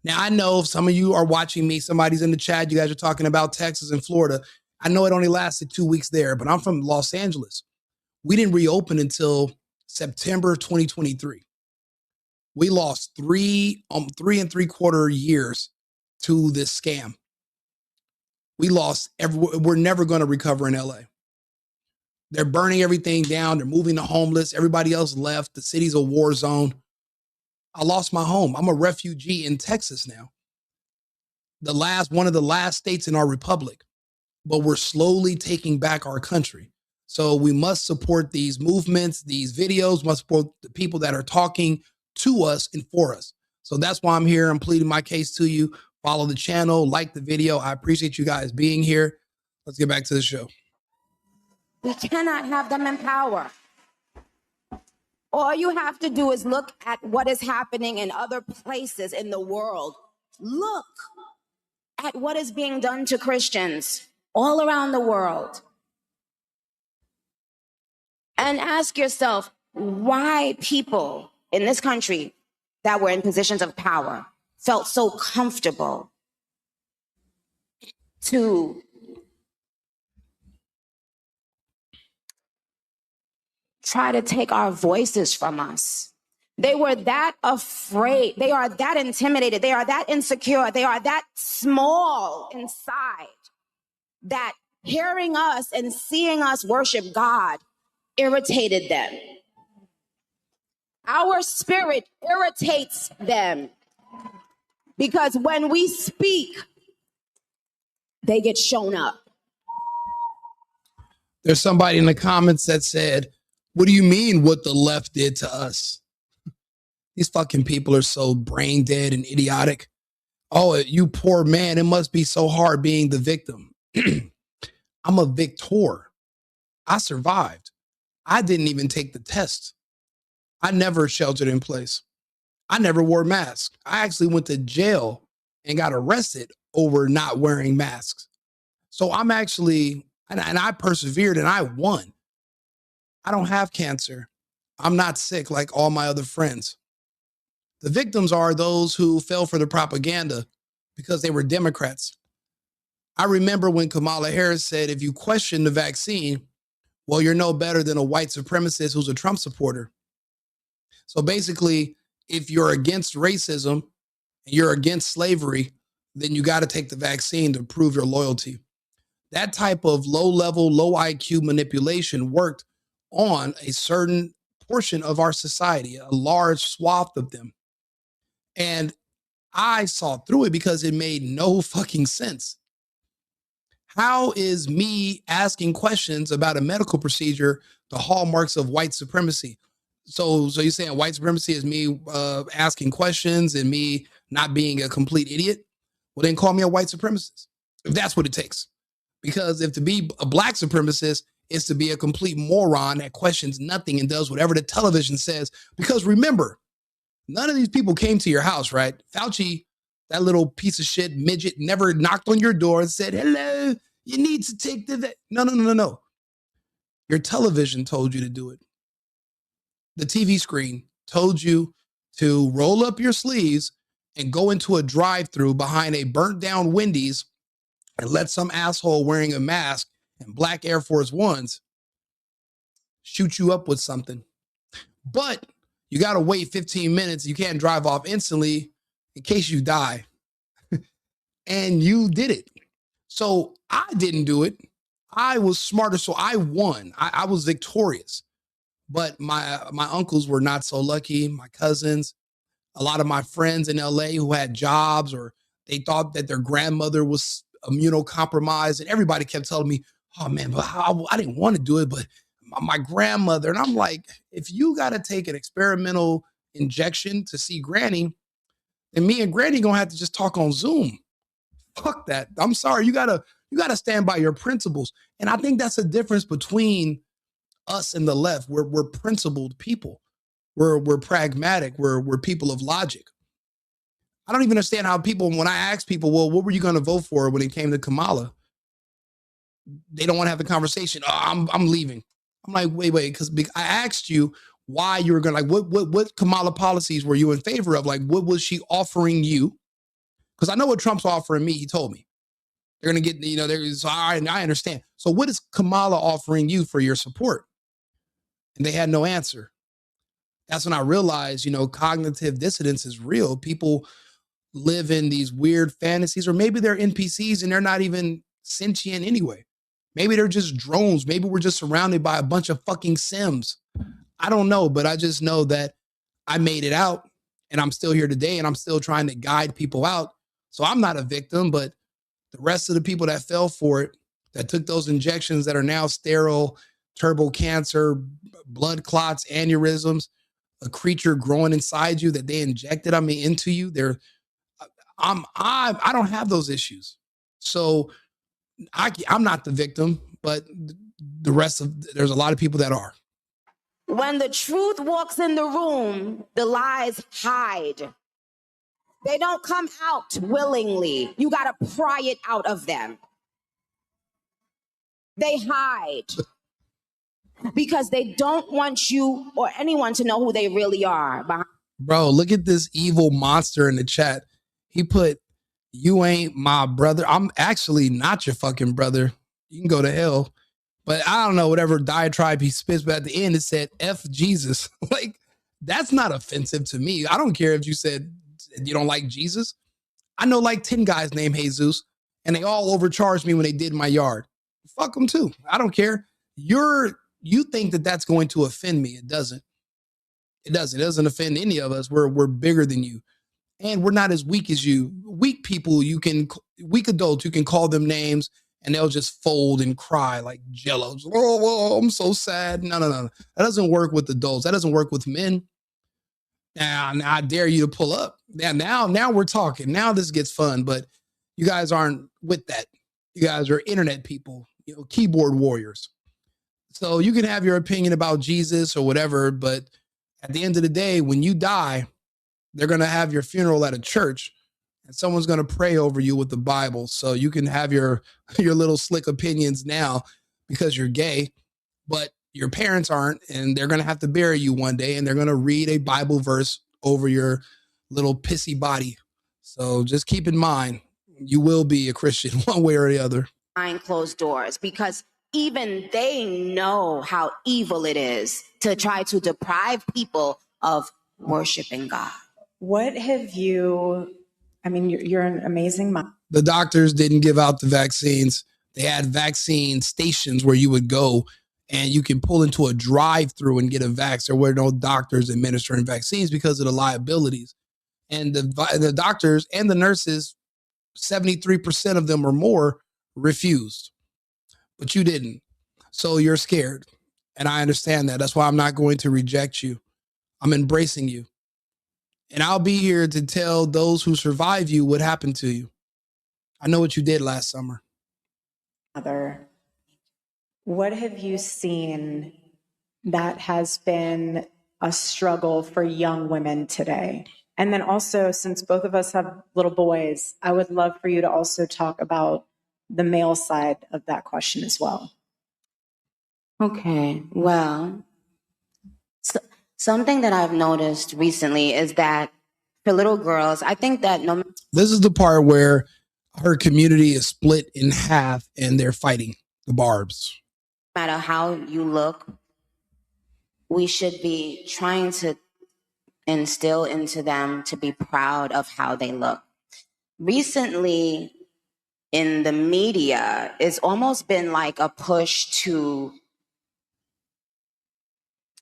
Now, I know some of you are watching me. Somebody's in the chat. You guys are talking about Texas and Florida. I know it only lasted 2 weeks there, but I'm from Los Angeles. We didn't reopen until September 2023. We lost 3 3.75 years to this scam. We're never going to recover in LA. They're burning everything down. They're moving the homeless. Everybody else left. The city's a war zone. I lost my home. I'm a refugee in Texas now. One of the last states in our republic, but we're slowly taking back our country. So we must support these movements, these videos, must support the people that are talking to us and for us. So that's why I'm here. I'm pleading my case to you. Follow the channel, like the video. I appreciate you guys being here. Let's get back to the show. We cannot have them in power. All you have to do is look at what is happening in other places in the world. Look at what is being done to Christians all around the world. And ask yourself why people in this country that were in positions of power felt so comfortable to try to take our voices from us. They were that afraid. They are that intimidated. They are that insecure. They are that small inside that hearing us and seeing us worship God irritated them. Our spirit irritates them because when we speak, they get shown up. There's somebody in the comments that said, what do you mean what the left did to us? These fucking people are so brain dead and idiotic. Oh, you poor man. It must be so hard being the victim. I'm a victor. I survived. I didn't even take the test. I never sheltered in place. I never wore masks. I actually went to jail and got arrested over not wearing masks. So I'm actually, and I persevered and I won. I don't have cancer. I'm not sick like all my other friends. The victims are those who fell for the propaganda because they were Democrats. I remember when Kamala Harris said, if you question the vaccine, well, you're no better than a white supremacist who's a Trump supporter. So basically, if you're against racism and you're against slavery, then you got to take the vaccine to prove your loyalty. That type of low-level, low IQ manipulation worked on a certain portion of our society, a large swath of them. And I saw through it because it made no fucking sense. How is me asking questions about a medical procedure the hallmarks of white supremacy? So you're saying white supremacy is me asking questions and me not being a complete idiot? Well, then call me a white supremacist, if that's what it takes. Because if to be a black supremacist is to be a complete moron that questions nothing and does whatever the television says. Because remember, none of these people came to your house, right? Fauci, that little piece of shit midget, never knocked on your door and said, hello, you need to take the... No. Your television told you to do it. The TV screen told you to roll up your sleeves and go into a drive-thru behind a burnt down Wendy's and let some asshole wearing a mask and black Air Force Ones shoot you up with something. But you got to wait 15 minutes. You can't drive off instantly in case you die. And you did it. So I didn't do it. I was smarter, so I won. I was victorious. But my uncles were not so lucky, my cousins, a lot of my friends in LA who had jobs or they thought that their grandmother was immunocompromised, and everybody kept telling me, oh man, but I didn't want to do it, but my grandmother. And I'm like, if you got to take an experimental injection to see Granny, then me and Granny gonna have to just talk on Zoom. Fuck that. I'm sorry. You gotta stand by your principles. And I think that's the difference between us and the left. We're principled people. We're pragmatic. We're people of logic. I don't even understand how people, when I ask people, well, what were you going to vote for when it came to Kamala? They don't want to have the conversation. Oh, I'm leaving. I'm like, wait, because I asked you why you were going to, like, what Kamala policies were you in favor of? Like, what was she offering you? Because I know what Trump's offering me. He told me they're going to get, so I understand. So what is Kamala offering you for your support? And they had no answer. That's when I realized, cognitive dissonance is real. People live in these weird fantasies, or maybe they're NPCs and they're not even sentient anyway. Maybe they're just drones. Maybe we're just surrounded by a bunch of fucking Sims. I don't know, but I just know that I made it out and I'm still here today and I'm still trying to guide people out. So I'm not a victim, but the rest of the people that fell for it, that took those injections that are now sterile, turbo cancer, blood clots, aneurysms, a creature growing inside you that they injected, into you. I don't have those issues. So I'm not the victim, but there's a lot of people that are. When the truth walks in the room, the lies hide. They don't come out willingly. You got to pry it out of them. They hide because they don't want you or anyone to know who they really are. Bro, look at this evil monster in the chat. He put, "You ain't my brother. I'm actually not your fucking brother. You can go to hell." But I don't know, whatever diatribe he spits, but at the end it said, "F Jesus." Like, that's not offensive to me. I don't care if you said you don't like Jesus. I know like 10 guys named Jesus, and they all overcharged me when they did my yard. Fuck them too. I don't care. You think that that's going to offend me. It doesn't. It doesn't. It doesn't offend any of us. We're bigger than you. And we're not as weak as you. Weak people, weak adults, you can call them names and they'll just fold and cry like jello. Oh, I'm so sad. No. That doesn't work with adults. That doesn't work with men. Now I dare you to pull up. Now we're talking. Now this gets fun, but you guys aren't with that. You guys are internet people, keyboard warriors. So you can have your opinion about Jesus or whatever, but at the end of the day, when you die, they're going to have your funeral at a church and someone's going to pray over you with the Bible. So you can have your little slick opinions now because you're gay, but your parents aren't, and they're going to have to bury you one day, and they're going to read a Bible verse over your little pissy body. So just keep in mind, you will be a Christian one way or the other. Behind closed doors, because even they know how evil it is to try to deprive people of worshiping God. What have you, you're an amazing mom. The doctors didn't give out the vaccines. They had vaccine stations where you would go and you can pull into a drive-through and get a vax. There were no doctors administering vaccines because of the liabilities. And the doctors and the nurses, 73% of them or more, refused. But you didn't. So you're scared. And I understand that. That's why I'm not going to reject you. I'm embracing you. And I'll be here to tell those who survive you what happened to you. I know what you did last summer. What have you seen that has been a struggle for young women today? And then also, since both of us have little boys, I would love for you to also talk about the male side of that question as well. Okay, well, something that I've noticed recently is that for little girls, I think that this is the part where her community is split in half and they're fighting the barbs. No matter how you look, we should be trying to instill into them to be proud of how they look. Recently, in the media, it's almost been like a push to,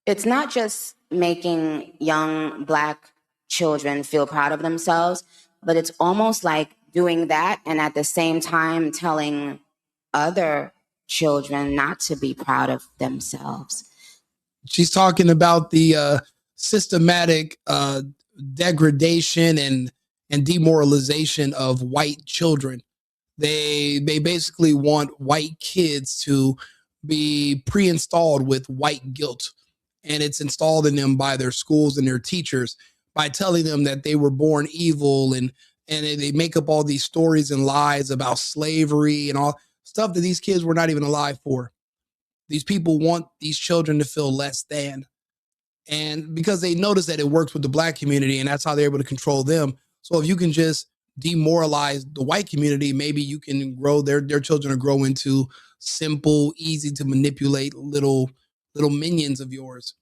it's not just making young Black children feel proud of themselves, but it's almost like doing that and at the same time telling other children not to be proud of themselves. She's talking about the systematic degradation and demoralization of white children. They basically want white kids to be pre-installed with white guilt, and it's installed in them by their schools and their teachers by telling them that they were born evil, and they make up all these stories and lies about slavery and all stuff that these kids were not even alive for. These people want these children to feel less than. And because they notice that it works with the Black community and that's how they're able to control them. So if you can just demoralize the white community, maybe you can grow their children to grow into simple, easy to manipulate little minions of yours.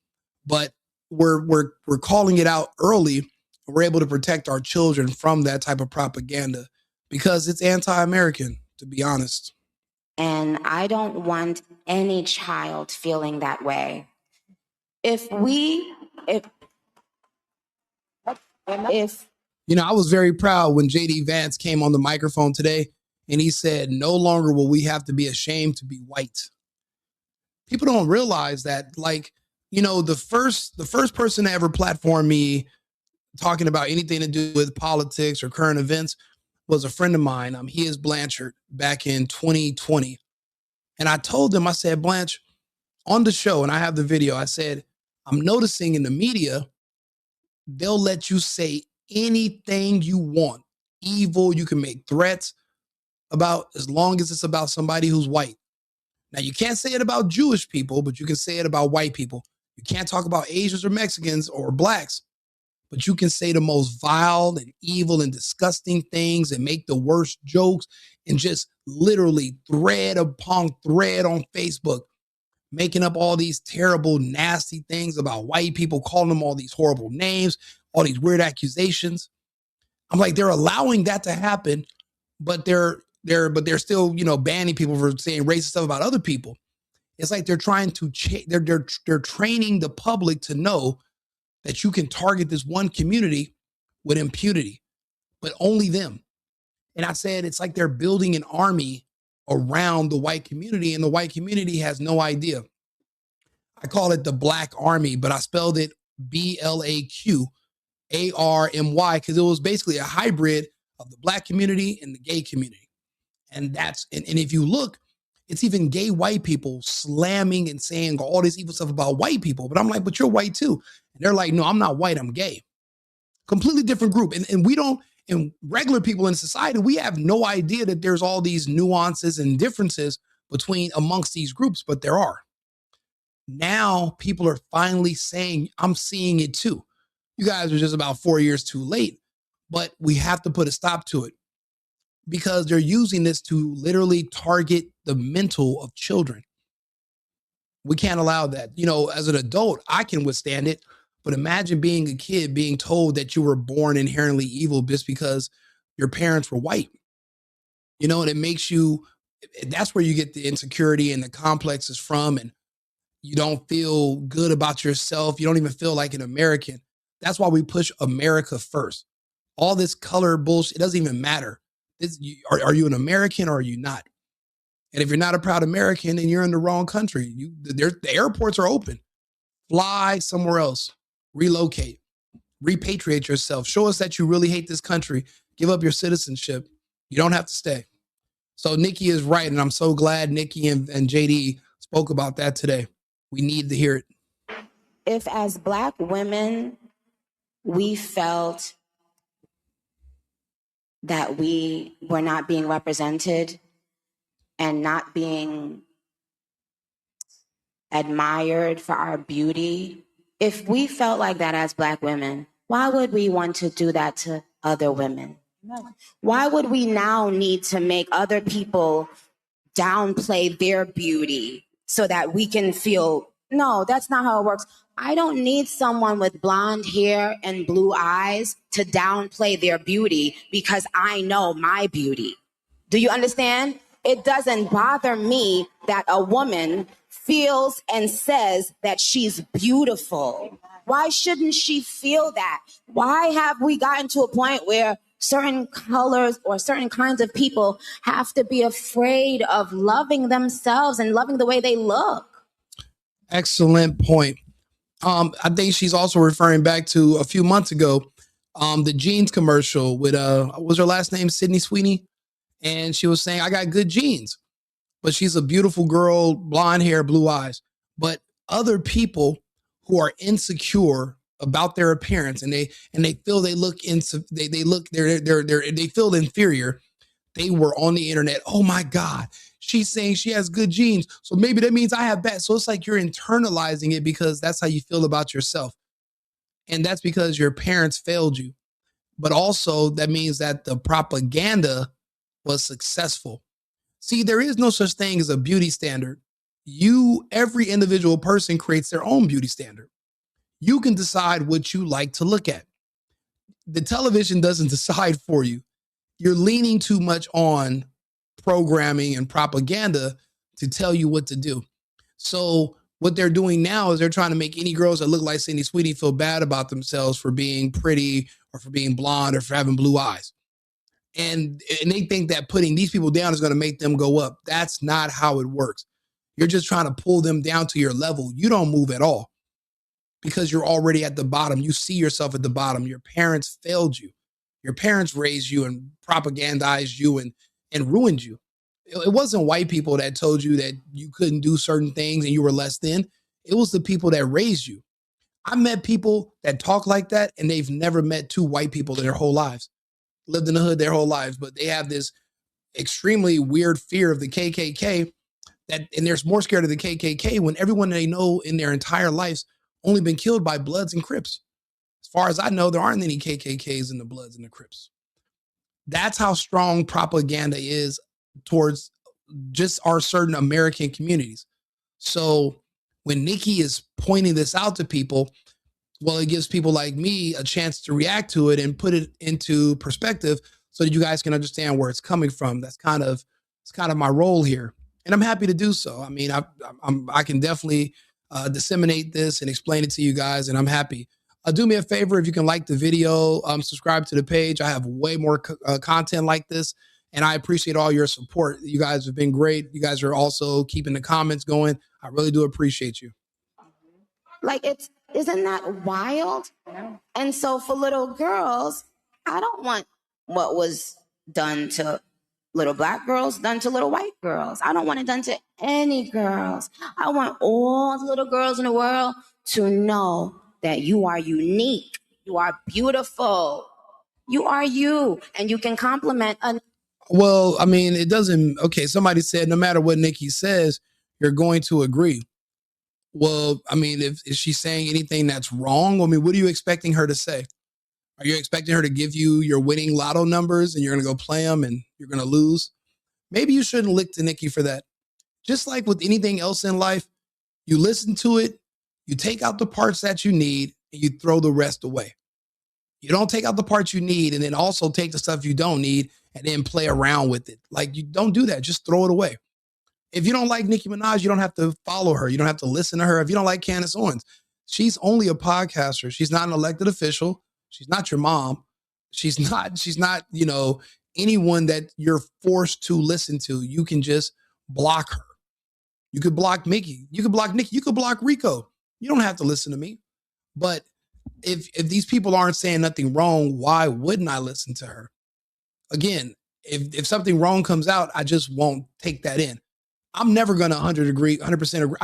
But we're calling it out early. We're able to protect our children from that type of propaganda because it's anti-American, to be honest. And I don't want any child feeling that way. If I was very proud when JD Vance came on the microphone today and he said, no longer will we have to be ashamed to be white. People don't realize that, You know, the first person to ever platform me talking about anything to do with politics or current events was a friend of mine. He is Blanchard back in 2020. And I told him, I said, Blanche, on the show, and I have the video, I said, I'm noticing in the media, they'll let you say anything you want. Evil, you can make threats about, as long as it's about somebody who's white. Now, you can't say it about Jewish people, but you can say it about white people. You can't talk about Asians or Mexicans or blacks, but you can say the most vile and evil and disgusting things and make the worst jokes and just literally thread upon thread on Facebook, making up all these terrible, nasty things about white people, calling them all these horrible names, all these weird accusations. I'm like, they're allowing that to happen, but they're still, you know, banning people for saying racist stuff about other people. It's like they're trying to they're training the public to know that you can target this one community with impunity, but only them. And I said, it's like they're building an army around the white community, and the white community has no idea. I call it the Black Army, but I spelled it BLAQARMY because it was basically a hybrid of the black community and the gay community. And if you look, it's even gay white people slamming and saying all this evil stuff about white people. But I'm like, but you're white too. And they're like, no, I'm not white, I'm gay. Completely different group. And we don't, and regular people in society, we have no idea that there's all these nuances and differences amongst these groups, but there are. Now people are finally saying, I'm seeing it too. You guys are just about 4 years too late, but we have to put a stop to it because they're using this to literally target the mental of children. We can't allow that. You know, as an adult, I can withstand it, but imagine being a kid being told that you were born inherently evil just because your parents were white. You know, and it makes you, that's where you get the insecurity and the complexes from, and you don't feel good about yourself. You don't even feel like an American. That's why we push America first. All this color bullshit, it doesn't even matter. Are you an American or are you not? And if you're not a proud American, then you're in the wrong country. The airports are open. Fly somewhere else. Relocate. Repatriate yourself. Show us that you really hate this country. Give up your citizenship. You don't have to stay. So Nicki is right, and I'm so glad Nicki and JD spoke about that today. We need to hear it. If as Black women, we felt that we were not being represented and not being admired for our beauty, if we felt like that as Black women, why would we want to do that to other women? Why would we now need to make other people downplay their beauty so that we can feel, no, that's not how it works. I don't need someone with blonde hair and blue eyes to downplay their beauty because I know my beauty. Do you understand? It doesn't bother me that a woman feels and says that she's beautiful. Why shouldn't she feel that? Why have we gotten to a point where certain colors or certain kinds of people have to be afraid of loving themselves and loving the way they look? Excellent point. I think she's also referring back to a few months ago, the jeans commercial with what was her last name, Sydney Sweeney, and she was saying, "I got good genes," but she's a beautiful girl, blonde hair, blue eyes. But other people who are insecure about their appearance and they feel they feel inferior. They were on the internet. Oh my God, she's saying she has good genes, so maybe that means I have bad. So it's like you're internalizing it because that's how you feel about yourself. And that's because your parents failed you. But also that means that the propaganda was successful. See, there is no such thing as a beauty standard. Every individual person creates their own beauty standard. You can decide what you like to look at. The television doesn't decide for you. You're leaning too much on programming and propaganda to tell you what to do. So what they're doing now is they're trying to make any girls that look like Sydney Sweeney feel bad about themselves for being pretty or for being blonde or for having blue eyes. And they think that putting these people down is going to make them go up. That's not how it works. You're just trying to pull them down to your level. You don't move at all. because you're already at the bottom. You see yourself at the bottom. Your parents failed you. Your parents raised you and propagandized you and ruined you. It wasn't white people that told you that you couldn't do certain things and you were less than. It was the people that raised you. I met people that talk like that, and they've never met two white people in their whole lives, lived in the hood their whole lives, but they have this extremely weird fear of the KKK and they're more scared of the KKK when everyone they know in their entire lives only been killed by Bloods and Crips. As far as I know, there aren't any KKKs in the Bloods and the Crips. That's how strong propaganda is towards just our certain American communities. So when Nicki is pointing this out to people, well, it gives people like me a chance to react to it and put it into perspective so that you guys can understand where it's coming from. It's kind of my role here, and I'm happy to do so. I mean, I can definitely disseminate this and explain it to you guys, and I'm happy. Do me a favor, if you can like the video, subscribe to the page. I have way more content like this, and I appreciate all your support. You guys have been great. You guys are also keeping the comments going. I really do appreciate you. Like, isn't that wild? Yeah. And so for little girls, I don't want what was done to little black girls done to little white girls. I don't want it done to any girls. I want all the little girls in the world to know that you are unique. You are beautiful. You are you, and you can compliment a. Well, I mean, it doesn't. Okay, somebody said no matter what Nicki says, you're going to agree. Well, I mean, if she's saying anything that's wrong, I mean, what are you expecting her to say? Are you expecting her to give you your winning lotto numbers and you're going to go play them and you're going to lose? Maybe you shouldn't look to Nicki for that. Just like with anything else in life, you listen to it, you take out the parts that you need, and you throw the rest away. You don't take out the parts you need and then also take the stuff you don't need and then play around with it. Like, you don't do that. Just throw it away. If you don't like Nicki Minaj, you don't have to follow her. You don't have to listen to her. If you don't like Candace Owens, she's only a podcaster. She's not an elected official. She's not your mom. She's not, anyone that you're forced to listen to. You can just block her. You could block Mickey. You could block Nicki. You could block Rico. You don't have to listen to me. But if these people aren't saying nothing wrong, why wouldn't I listen to her? Again, if something wrong comes out, I just won't take that in. I'm never going to 100% agree. I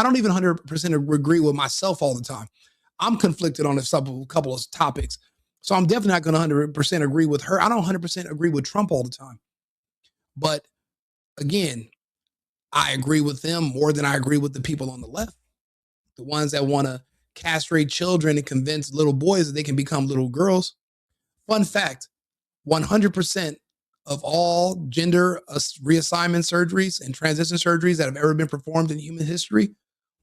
don't even 100% agree with myself all the time. I'm conflicted on a couple of topics. So I'm definitely not going to 100% agree with her. I don't 100% agree with Trump all the time. But again, I agree with them more than I agree with the people on the left. The ones that want to castrate children and convince little boys that they can become little girls. Fun fact, 100% of all gender reassignment surgeries and transition surgeries that have ever been performed in human history,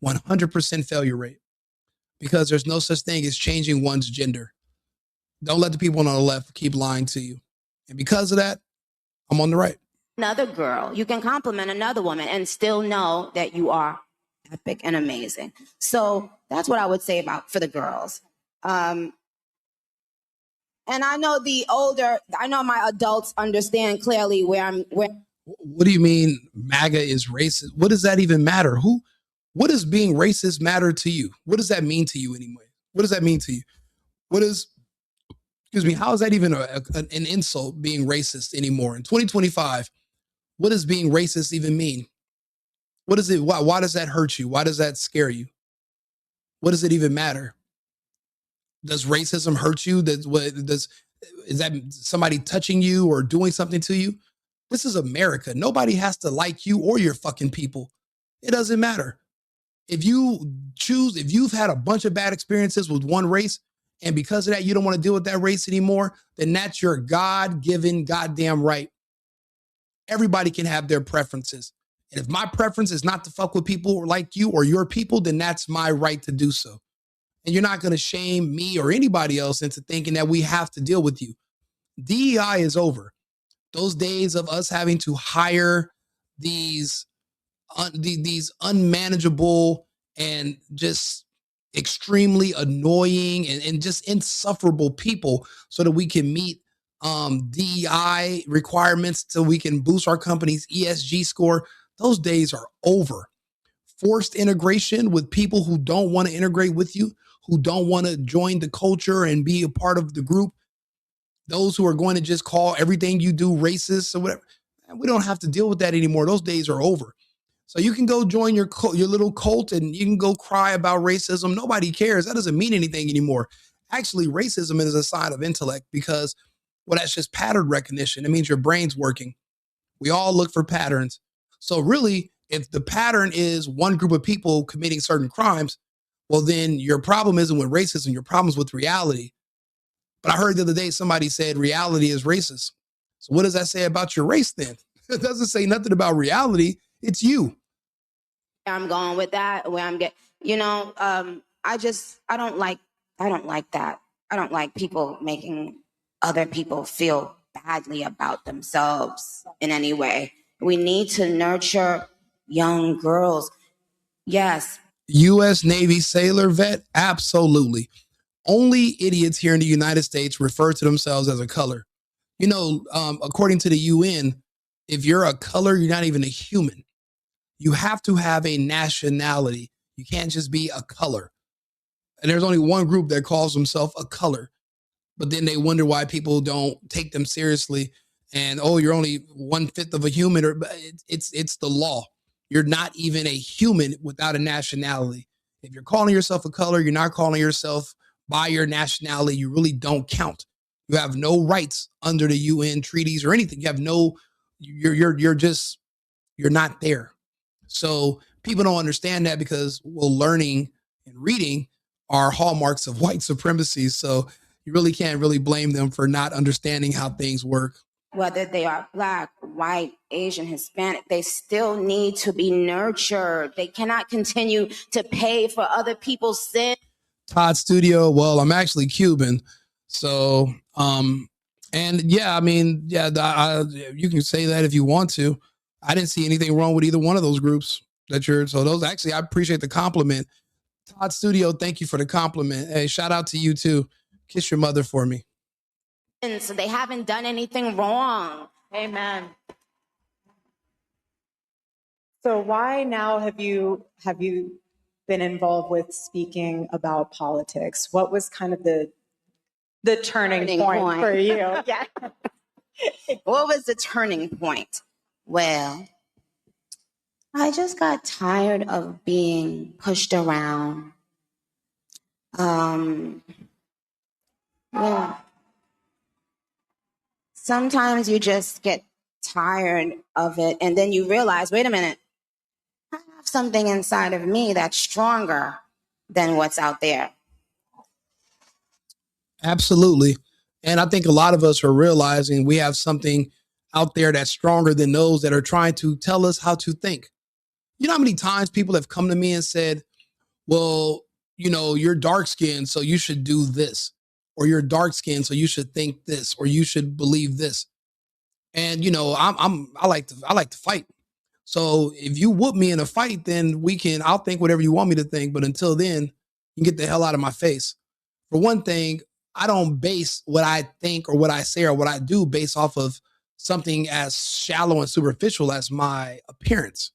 100% failure rate, because there's no such thing as changing one's gender. Don't let the people on the left keep lying to you. And because of that, I'm on the right. Another girl, you can compliment another woman and still know that you are epic and amazing. So that's what I would say for the girls. And I know my adults understand clearly where. What do you mean MAGA is racist? What does that even matter? What does being racist matter to you? What does that mean to you anyway? What does that mean to you? How is that even an insult, being racist anymore? In 2025, what does being racist even mean? What is it? Why does that hurt you? Why does that scare you? What does it even matter? Does racism hurt you? Is that somebody touching you or doing something to you? This is America. Nobody has to like you or your fucking people. It doesn't matter. If you've had a bunch of bad experiences with one race, and because of that, you don't want to deal with that race anymore, then that's your God-given goddamn right. Everybody can have their preferences. And if my preference is not to fuck with people like you or your people, then that's my right to do so. And you're not going to shame me or anybody else into thinking that we have to deal with you. DEI is over. Those days of us having to hire these unmanageable and just extremely annoying and just insufferable people so that we can meet DEI requirements so we can boost our company's ESG score. Those days are over. Forced integration with people who don't want to integrate with you, who don't want to join the culture and be a part of the group, those who are going to just call everything you do racist or whatever. And we don't have to deal with that anymore. Those days are over. So you can go join your little cult and you can go cry about racism. Nobody cares. That doesn't mean anything anymore. Actually, racism is a sign of intellect because, well, that's just pattern recognition. It means your brain's working. We all look for patterns. So really, if the pattern is one group of people committing certain crimes, well, then your problem isn't with racism. Your problem is with reality. But I heard the other day somebody said reality is racist. So what does that say about your race then? It doesn't say nothing about reality. It's you. I'm going with that. Where I'm getting, I don't like that. I don't like people making other people feel badly about themselves in any way. We need to nurture young girls. Yes. U.S. Navy sailor vet? Absolutely. Only idiots here in the United States refer to themselves as a color. According to the UN, if you're a color, you're not even a human. You have to have a nationality. You can't just be a color. And there's only one group that calls themselves a color. But then they wonder why people don't take them seriously. And, oh, you're only 1/5 of a human. It's the law. You're not even a human without a nationality. If you're calling yourself a color, you're not calling yourself by your nationality. You really don't count. You have no rights under the UN treaties or anything. You have no, you're not there. So people don't understand that because, well, learning and reading are hallmarks of white supremacy. So you really can't really blame them for not understanding how things work. Whether they are Black, white, Asian, Hispanic, they still need to be nurtured. They cannot continue to pay for other people's sins. Todd Studio, well, I'm actually Cuban. So, and yeah, I mean, yeah, you can say that if you want to. I didn't see anything wrong with either one of those groups so those actually, I appreciate the compliment. Todd Studio, thank you for the compliment. Hey, shout out to you too. Kiss your mother for me. And so they haven't done anything wrong. Amen. So why now have you been involved with speaking about politics? What was kind of the turning point for you? Yeah. What was the turning point? Well, I just got tired of being pushed around. Sometimes you just get tired of it, and then you realize, wait a minute, I have something inside of me that's stronger than what's out there. Absolutely. And I think a lot of us are realizing we have something out there that's stronger than those that are trying to tell us how to think. You know how many times people have come to me and said, well, you're dark skinned, so you should do this, or you're dark skinned, so you should think this, or you should believe this. And I like to fight. So if you whoop me in a fight, then I'll think whatever you want me to think. But until then, you can get the hell out of my face. For one thing, I don't base what I think or what I say or what I do based off of something as shallow and superficial as my appearance.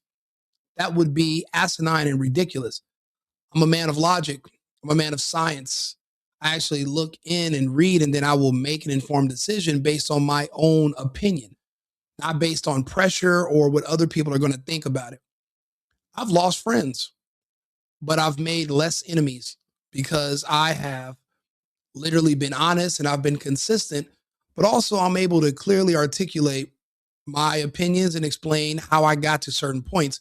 That would be asinine and ridiculous. I'm a man of logic. I'm a man of science. I actually look in and read, and then I will make an informed decision based on my own opinion, not based on pressure or what other people are going to think about it. I've lost friends, but I've made less enemies because I have literally been honest and I've been consistent, but also I'm able to clearly articulate my opinions and explain how I got to certain points.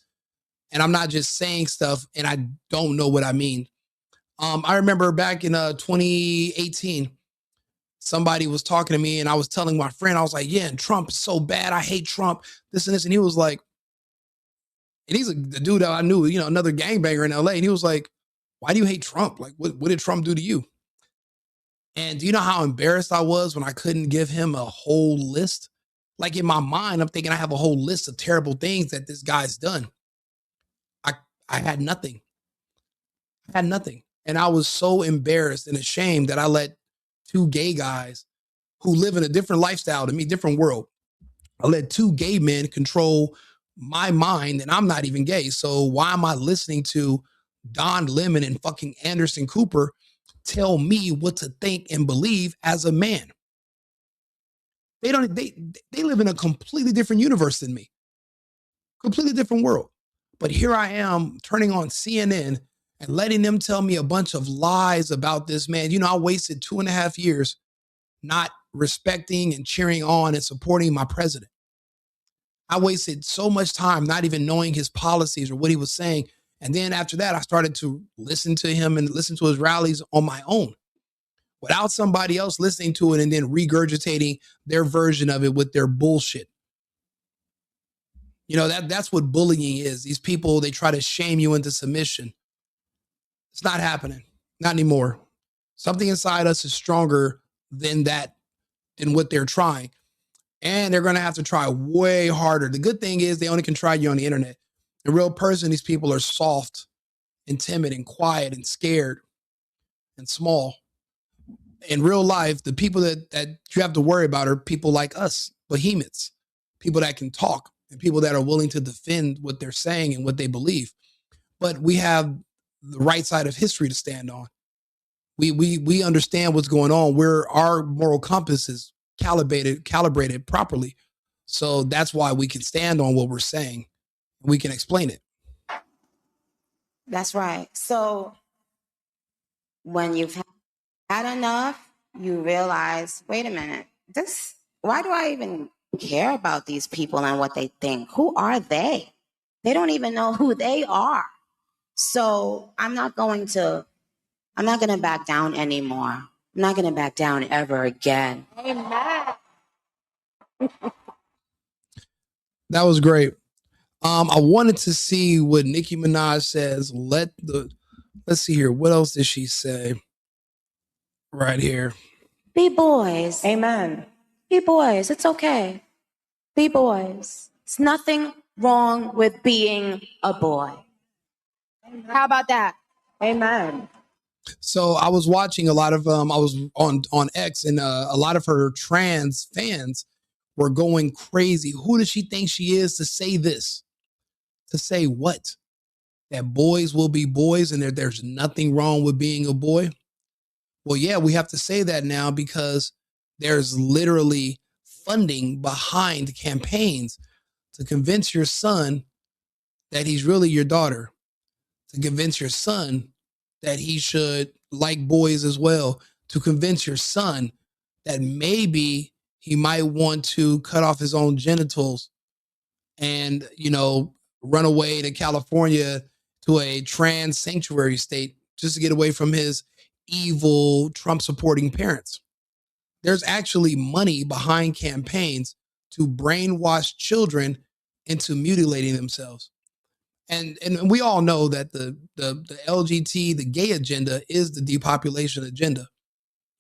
And I'm not just saying stuff and I don't know what I mean. I remember back in 2018, somebody was talking to me and I was telling my friend, I was like, yeah, and Trump is so bad. I hate Trump, this and this. And he was like, and he's the dude that I knew, another gangbanger in LA. And he was like, why do you hate Trump? Like, what did Trump do to you? And do you know how embarrassed I was when I couldn't give him a whole list? Like in my mind, I'm thinking I have a whole list of terrible things that this guy's done. I had nothing. I had nothing. And I was so embarrassed and ashamed that I let two gay guys who live in a different lifestyle to me, different world. I let two gay men control my mind and I'm not even gay. So why am I listening to Don Lemon and fucking Anderson Cooper tell me what to think and believe as a man. They live in a completely different universe than me. Completely different world. But here I am turning on CNN and letting them tell me a bunch of lies about this man. You know, I wasted 2.5 years not respecting and cheering on and supporting my president. I wasted so much time not even knowing his policies or what he was saying. And then after that, I started to listen to him and listen to his rallies on my own without somebody else listening to it and then regurgitating their version of it with their bullshit. You know, that's what bullying is. These people, they try to shame you into submission. It's not happening. Not anymore. Something inside us is stronger than that, than what they're trying. And they're going to have to try way harder. The good thing is they only can try you on the internet. In real person, these people are soft and timid and quiet and scared and small. In real life, the people that you have to worry about are people like us, behemoths, people that can talk and people that are willing to defend what they're saying and what they believe. But we have the right side of history to stand on. We understand what's going on. Our moral compass is calibrated properly. So that's why we can stand on what we're saying. We can explain it. That's right. So when you've had enough, you realize, wait a minute, why do I even care about these people and what they think? Who are they? They don't even know who they are. So I'm not going to back down anymore. I'm not going to back down ever again. Amen. That was great. I wanted to see what Nicki Minaj says. Let's see here. What else did she say? Right here. Be boys. Amen. Be boys. It's okay. Be boys. It's nothing wrong with being a boy. How about that? Amen. So I was watching a lot of I was on X, and a lot of her trans fans were going crazy. Who does she think she is to say this? To say what? That boys will be boys and there's nothing wrong with being a boy? Well, yeah, we have to say that now because there's literally funding behind campaigns to convince your son that he's really your daughter, to convince your son that he should like boys as well, to convince your son that maybe he might want to cut off his own genitals and, run away to California to a trans sanctuary state just to get away from his evil Trump supporting parents. There's actually money behind campaigns to brainwash children into mutilating themselves. And we all know that the LGBT, the gay agenda is the depopulation agenda.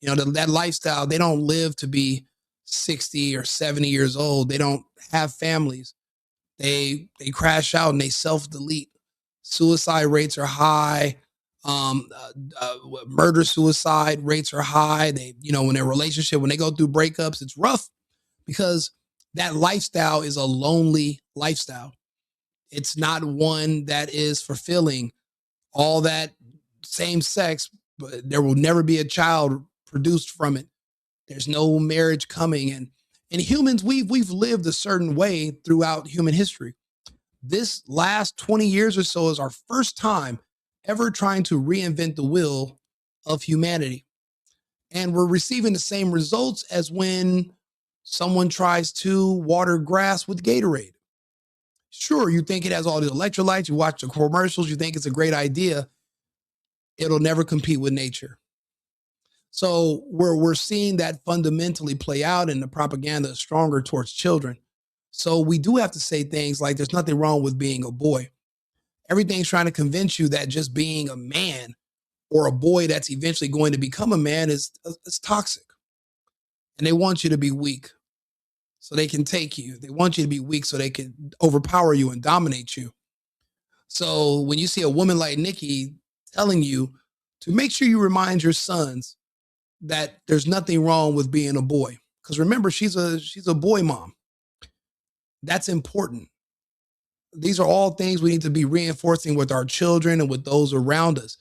That lifestyle, they don't live to be 60 or 70 years old. They don't have families. They crash out and they self-delete. Suicide rates are high. Murder suicide rates are high. They, when their relationship, when they go through breakups, it's rough because that lifestyle is a lonely lifestyle. It's not one that is fulfilling. All that same sex, but there will never be a child produced from it. There's no marriage coming. And humans, we've lived a certain way throughout human history. This last 20 years or so is our first time ever trying to reinvent the wheel of humanity. And we're receiving the same results as when someone tries to water grass with Gatorade. Sure, you think it has all the electrolytes, you watch the commercials, you think it's a great idea. It'll never compete with nature. So we're seeing that fundamentally play out, and the propaganda is stronger towards children. So we do have to say things like there's nothing wrong with being a boy. Everything's trying to convince you that just being a man or a boy that's eventually going to become a man is toxic. And they want you to be weak so they can take you. They want you to be weak so they can overpower you and dominate you. So when you see a woman like Nicki telling you to make sure you remind your sons that there's nothing wrong with being a boy. Because remember, she's a boy mom. That's important. These are all things we need to be reinforcing with our children and with those around us.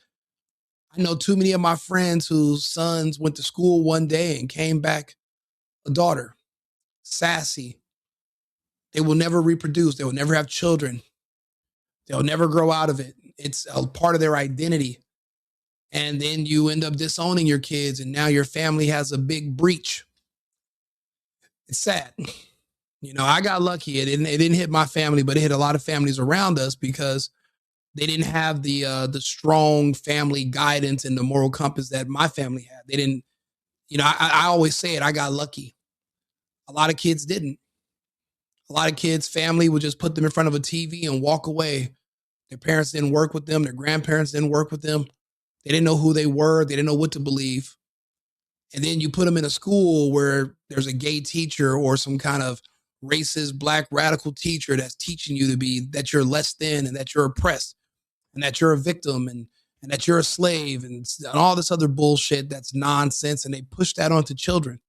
I know too many of my friends whose sons went to school one day and came back a daughter, sassy. They will never reproduce. They will never have children. They'll never grow out of it. It's a part of their identity. And then you end up disowning your kids, and now your family has a big breach. It's sad. You know, I got lucky. It didn't hit my family, but it hit a lot of families around us because they didn't have the strong family guidance and the moral compass that my family had. They didn't, you know, I always say it, I got lucky. A lot of kids didn't. A lot of kids' family would just put them in front of a TV and walk away. Their parents didn't work with them. Their grandparents didn't work with them. They didn't know who they were. They didn't know what to believe. And then you put them in a school where there's a gay teacher or some kind of racist, black radical teacher that's teaching you to be that you're less than and that you're oppressed and that you're a victim and that you're a slave and all this other bullshit that's nonsense. And they push that onto children.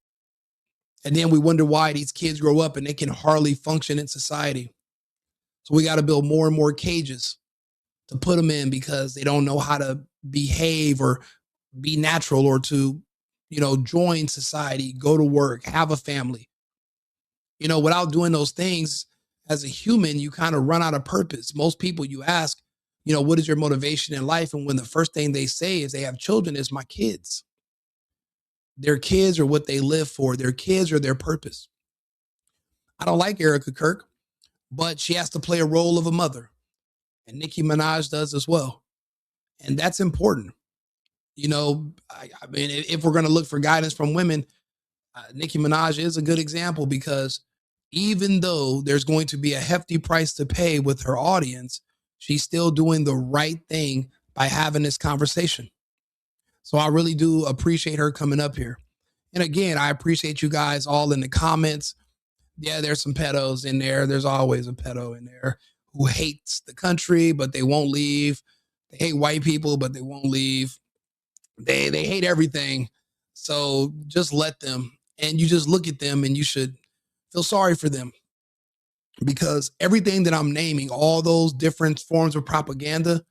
And then we wonder why these kids grow up and they can hardly function in society. So we got to build more and more cages to put them in because they don't know how to behave or be natural or to, you know, join society, go to work, have a family. You know, without doing those things as a human, you kind of run out of purpose. Most people you ask, you know, what is your motivation in life? And when the first thing they say is they have children, is my kids. Their kids are what they live for. Their kids are their purpose. I don't like Erika Kirk, but she has to play a role of a mother. And Nicki Minaj does as well. And that's important. You know, I mean, if we're going to look for guidance from women, Nicki Minaj is a good example because even though there's going to be a hefty price to pay with her audience, she's still doing the right thing by having this conversation. So I really do appreciate her coming up here. And again, I appreciate you guys all in the comments. Yeah, there's some pedos in there. There's always a pedo in there who hates the country, but they won't leave. They hate white people, but they won't leave. They hate everything. So just let them. And you just look at them and you should feel sorry for them. Because everything that I'm naming, all those different forms of propaganda,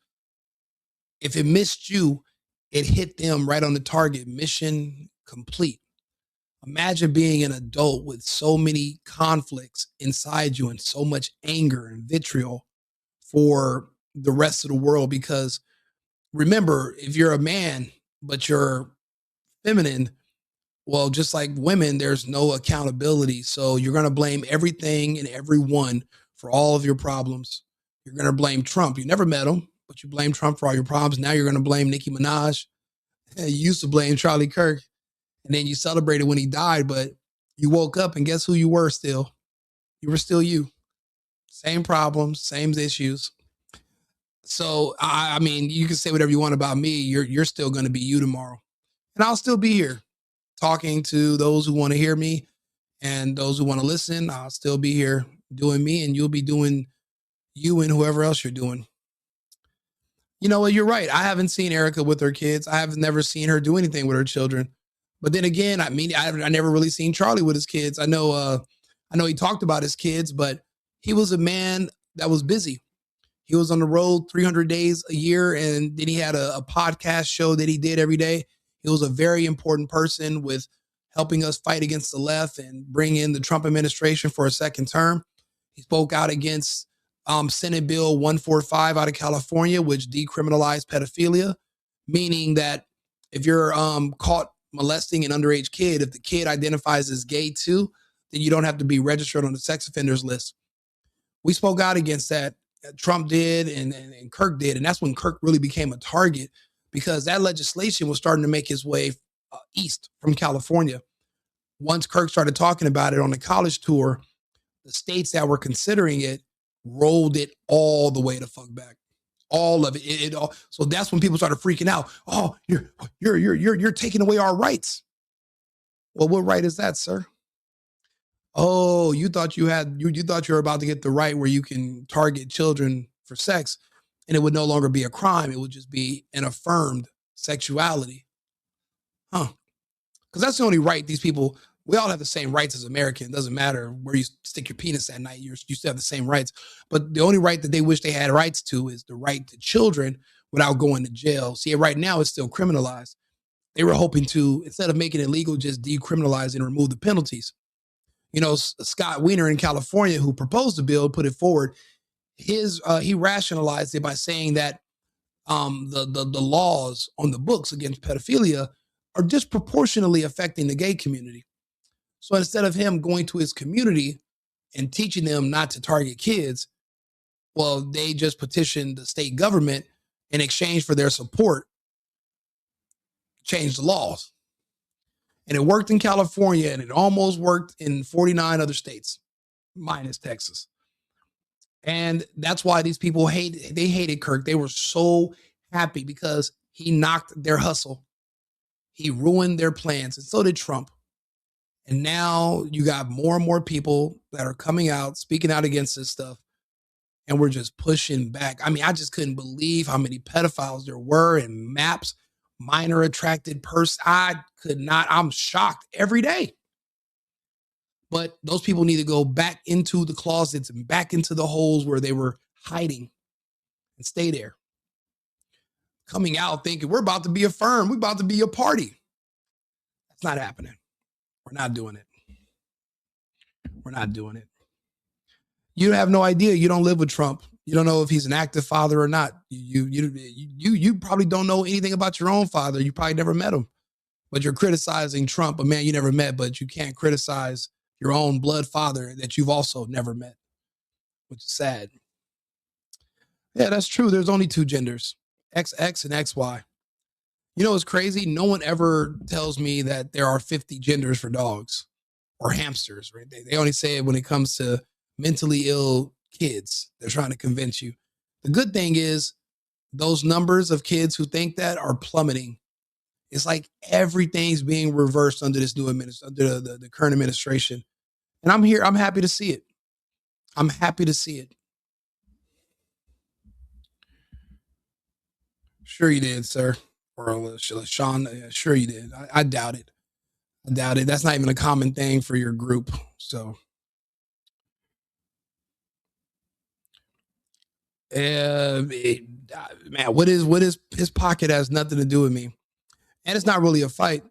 if it missed you, it hit them right on the target. Mission complete. Imagine being an adult with so many conflicts inside you and so much anger and vitriol for the rest of the world. Because remember, if you're a man, but you're feminine, well, just like women, there's no accountability. So you're going to blame everything and everyone for all of your problems. You're going to blame Trump. You never met him, but you blame Trump for all your problems. Now you're going to blame Nicki Minaj. You used to blame Charlie Kirk. And then you celebrated when he died, but you woke up and guess who you were still? You were still you. Same problems, same issues. So, I mean, you can say whatever you want about me. You're still going to be you tomorrow. And I'll still be here talking to those who want to hear me and those who want to listen. I'll still be here doing me and you'll be doing you and whoever else you're doing. You know what? You're right. I haven't seen Erika with her kids. I have never seen her do anything with her children. But then again, I mean, I never really seen Charlie with his kids. I know he talked about his kids, but he was a man that was busy. He was on the road 300 days a year, and then he had a podcast show that he did every day. He was a very important person with helping us fight against the left and bring in the Trump administration for a second term. He spoke out against Senate Bill 145 out of California, which decriminalized pedophilia, meaning that if you're caught molesting an underage kid, if the kid identifies as gay too, then you don't have to be registered on the sex offenders list. We spoke out against that. Trump did and Kirk did. And that's when Kirk really became a target because that legislation was starting to make its way east from California. Once Kirk started talking about it on the college tour, the states that were considering it rolled it all the way the fuck back. All of it. So that's when people started freaking out. Oh, you're taking away our rights. Well, what right is that, sir? Oh, you thought you thought you were about to get the right where you can target children for sex and it would no longer be a crime. It would just be an affirmed sexuality. Huh. Because that's the only right these people, we all have the same rights as Americans. It doesn't matter where you stick your penis at night. You still have the same rights. But the only right that they wish they had rights to is the right to children, without going to jail. See, right now it's still criminalized. They were hoping to, instead of making it legal, just decriminalize and remove the penalties. Scott Wiener in California, who proposed the bill, put it forward. He rationalized it by saying that the laws on the books against pedophilia are disproportionately affecting the gay community. So instead of him going to his community and teaching them not to target kids, well, they just petitioned the state government in exchange for their support, change the laws. And it worked in California, and it almost worked in 49 other states, minus Texas. And that's why these people hated Kirk. They were so happy because he knocked their hustle. He ruined their plans, and so did Trump. And now you got more and more people that are coming out, speaking out against this stuff. And we're just pushing back. I mean, I just couldn't believe how many pedophiles there were in maps, minor attracted person. I'm shocked every day. But those people need to go back into the closets and back into the holes where they were hiding and stay there. Coming out thinking we're about to be affirmed. We're about to be a party. That's not happening. We're not doing it. We're not doing it. You have no idea. You don't live with Trump. You don't know if he's an active father or not. You probably don't know anything about your own father. You probably never met him. But you're criticizing Trump, a man you never met, but you can't criticize your own blood father that you've also never met, which is sad. Yeah, that's true. There's only two genders, XX and XY. You know what's crazy? No one ever tells me that there are 50 genders for dogs or hamsters, right? They only say it when it comes to mentally ill kids. They're trying to convince you. The good thing is those numbers of kids who think that are plummeting. It's like everything's being reversed under this new under the current administration. And I'm here. I'm happy to see it. I'm happy to see it. Sure you did, sir. Or Sean, sure you did. I doubt it. I doubt it. That's not even a common thing for your group. So, man, what is his pocket has nothing to do with me, and it's not really a fight.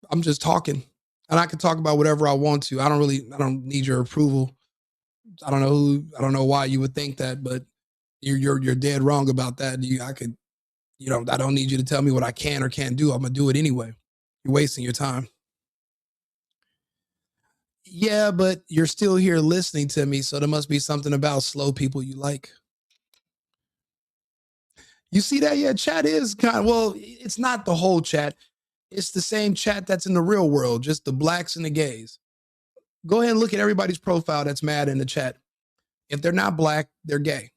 I'm just talking, and I can talk about whatever I want to. I don't need your approval. I don't know why you would think that, but you're dead wrong about that. I don't need you to tell me what I can or can't do. I'm gonna do it anyway. You're wasting your time. Yeah, but you're still here listening to me, so there must be something about slow people you like. You see that? Yeah, chat is it's not the whole chat. It's the same chat that's in the real world, just the blacks and the gays. Go ahead and look at everybody's profile that's mad in the chat. If they're not black, they're gay.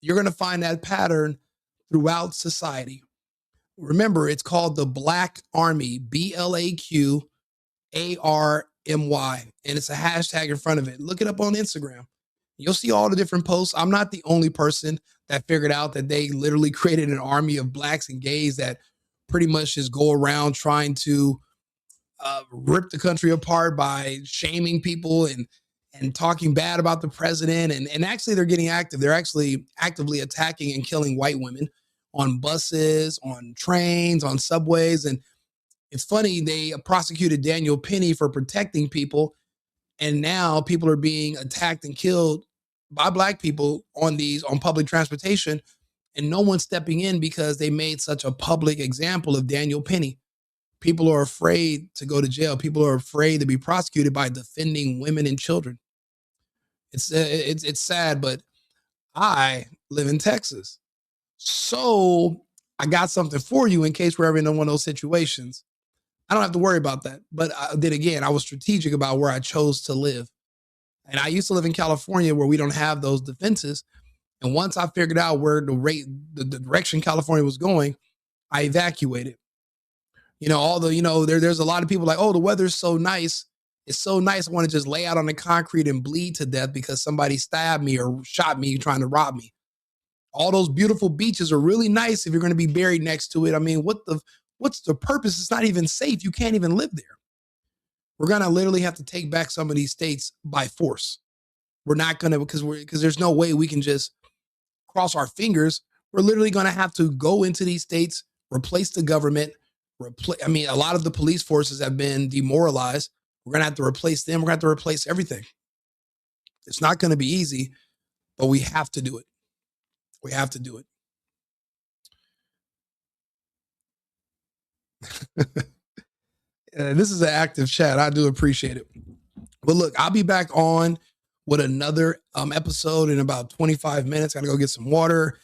You're going to find that pattern throughout society. Remember, it's called the Black Army, BLAQARMY, and it's a hashtag in front of it. Look it up on Instagram. You'll see all the different posts. I'm not the only person that figured out that they literally created an army of blacks and gays that pretty much just go around trying to rip the country apart by shaming people and talking bad about the president. And actually, they're getting active. They're actually actively attacking and killing white women on buses, on trains, on subways. And it's funny, they prosecuted Daniel Penny for protecting people. And now people are being attacked and killed by black people on public transportation. And no one's stepping in because they made such a public example of Daniel Penny. People are afraid to go to jail. People are afraid to be prosecuted by defending women and children. It's sad, but I live in Texas. So I got something for you in case we're ever in one of those situations. I don't have to worry about that. But then again, I was strategic about where I chose to live. And I used to live in California where we don't have those defenses. And once I figured out where the direction California was going, I evacuated. There's a lot of people like, oh, the weather's so nice. It's so nice. I want to just lay out on the concrete and bleed to death because somebody stabbed me or shot me trying to rob me. All those beautiful beaches are really nice if you're going to be buried next to it. I mean, what's the purpose? It's not even safe. You can't even live there. We're going to literally have to take back some of these states by force. We're not going to, because there's no way we can just cross our fingers We're literally going to have to go into these states, replace the government. A lot of the police forces have been demoralized. We're going to have to replace them. We're going to have to replace everything. It's not going to be easy, but we have to do it. We have to do it. This is an active chat. I do appreciate it. But look, I'll be back on with another episode in about 25 minutes. I got to go get some water.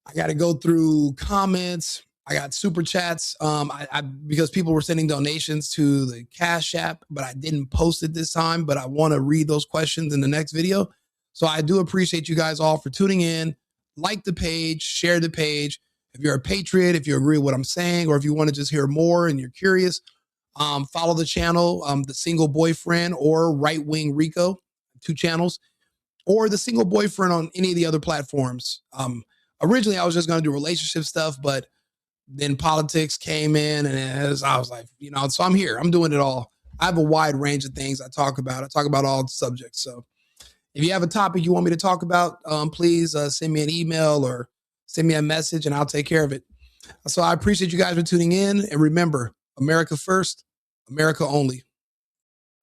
I got to go through comments. I got super chats because people were sending donations to the Cash App, but I didn't post it this time. But I want to read those questions in the next video. So I do appreciate you guys all for tuning in. Like the page, share the page. If you're a patriot, if you agree with what I'm saying, or if you want to just hear more and you're curious, follow the channel, The Single Boyfriend or Right Wing Rico, 2 channels, or The Single Boyfriend on any of the other platforms. Originally, I was just going to do relationship stuff, but then politics came in, and I was like, so I'm here. I'm doing it all. I have a wide range of things I talk about. I talk about all subjects. So if you have a topic you want me to talk about, please send me an email or send me a message, and I'll take care of it. So I appreciate you guys for tuning in. And remember, America first, America only.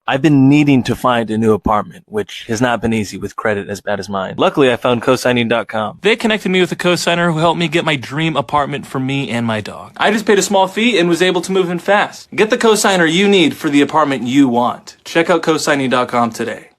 I've been needing to find a new apartment, which has not been easy with credit as bad as mine. Luckily, I found cosigning.com. They connected me with a cosigner who helped me get my dream apartment for me and my dog. I just paid a small fee and was able to move in fast. Get the cosigner you need for the apartment you want. Check out cosigning.com today.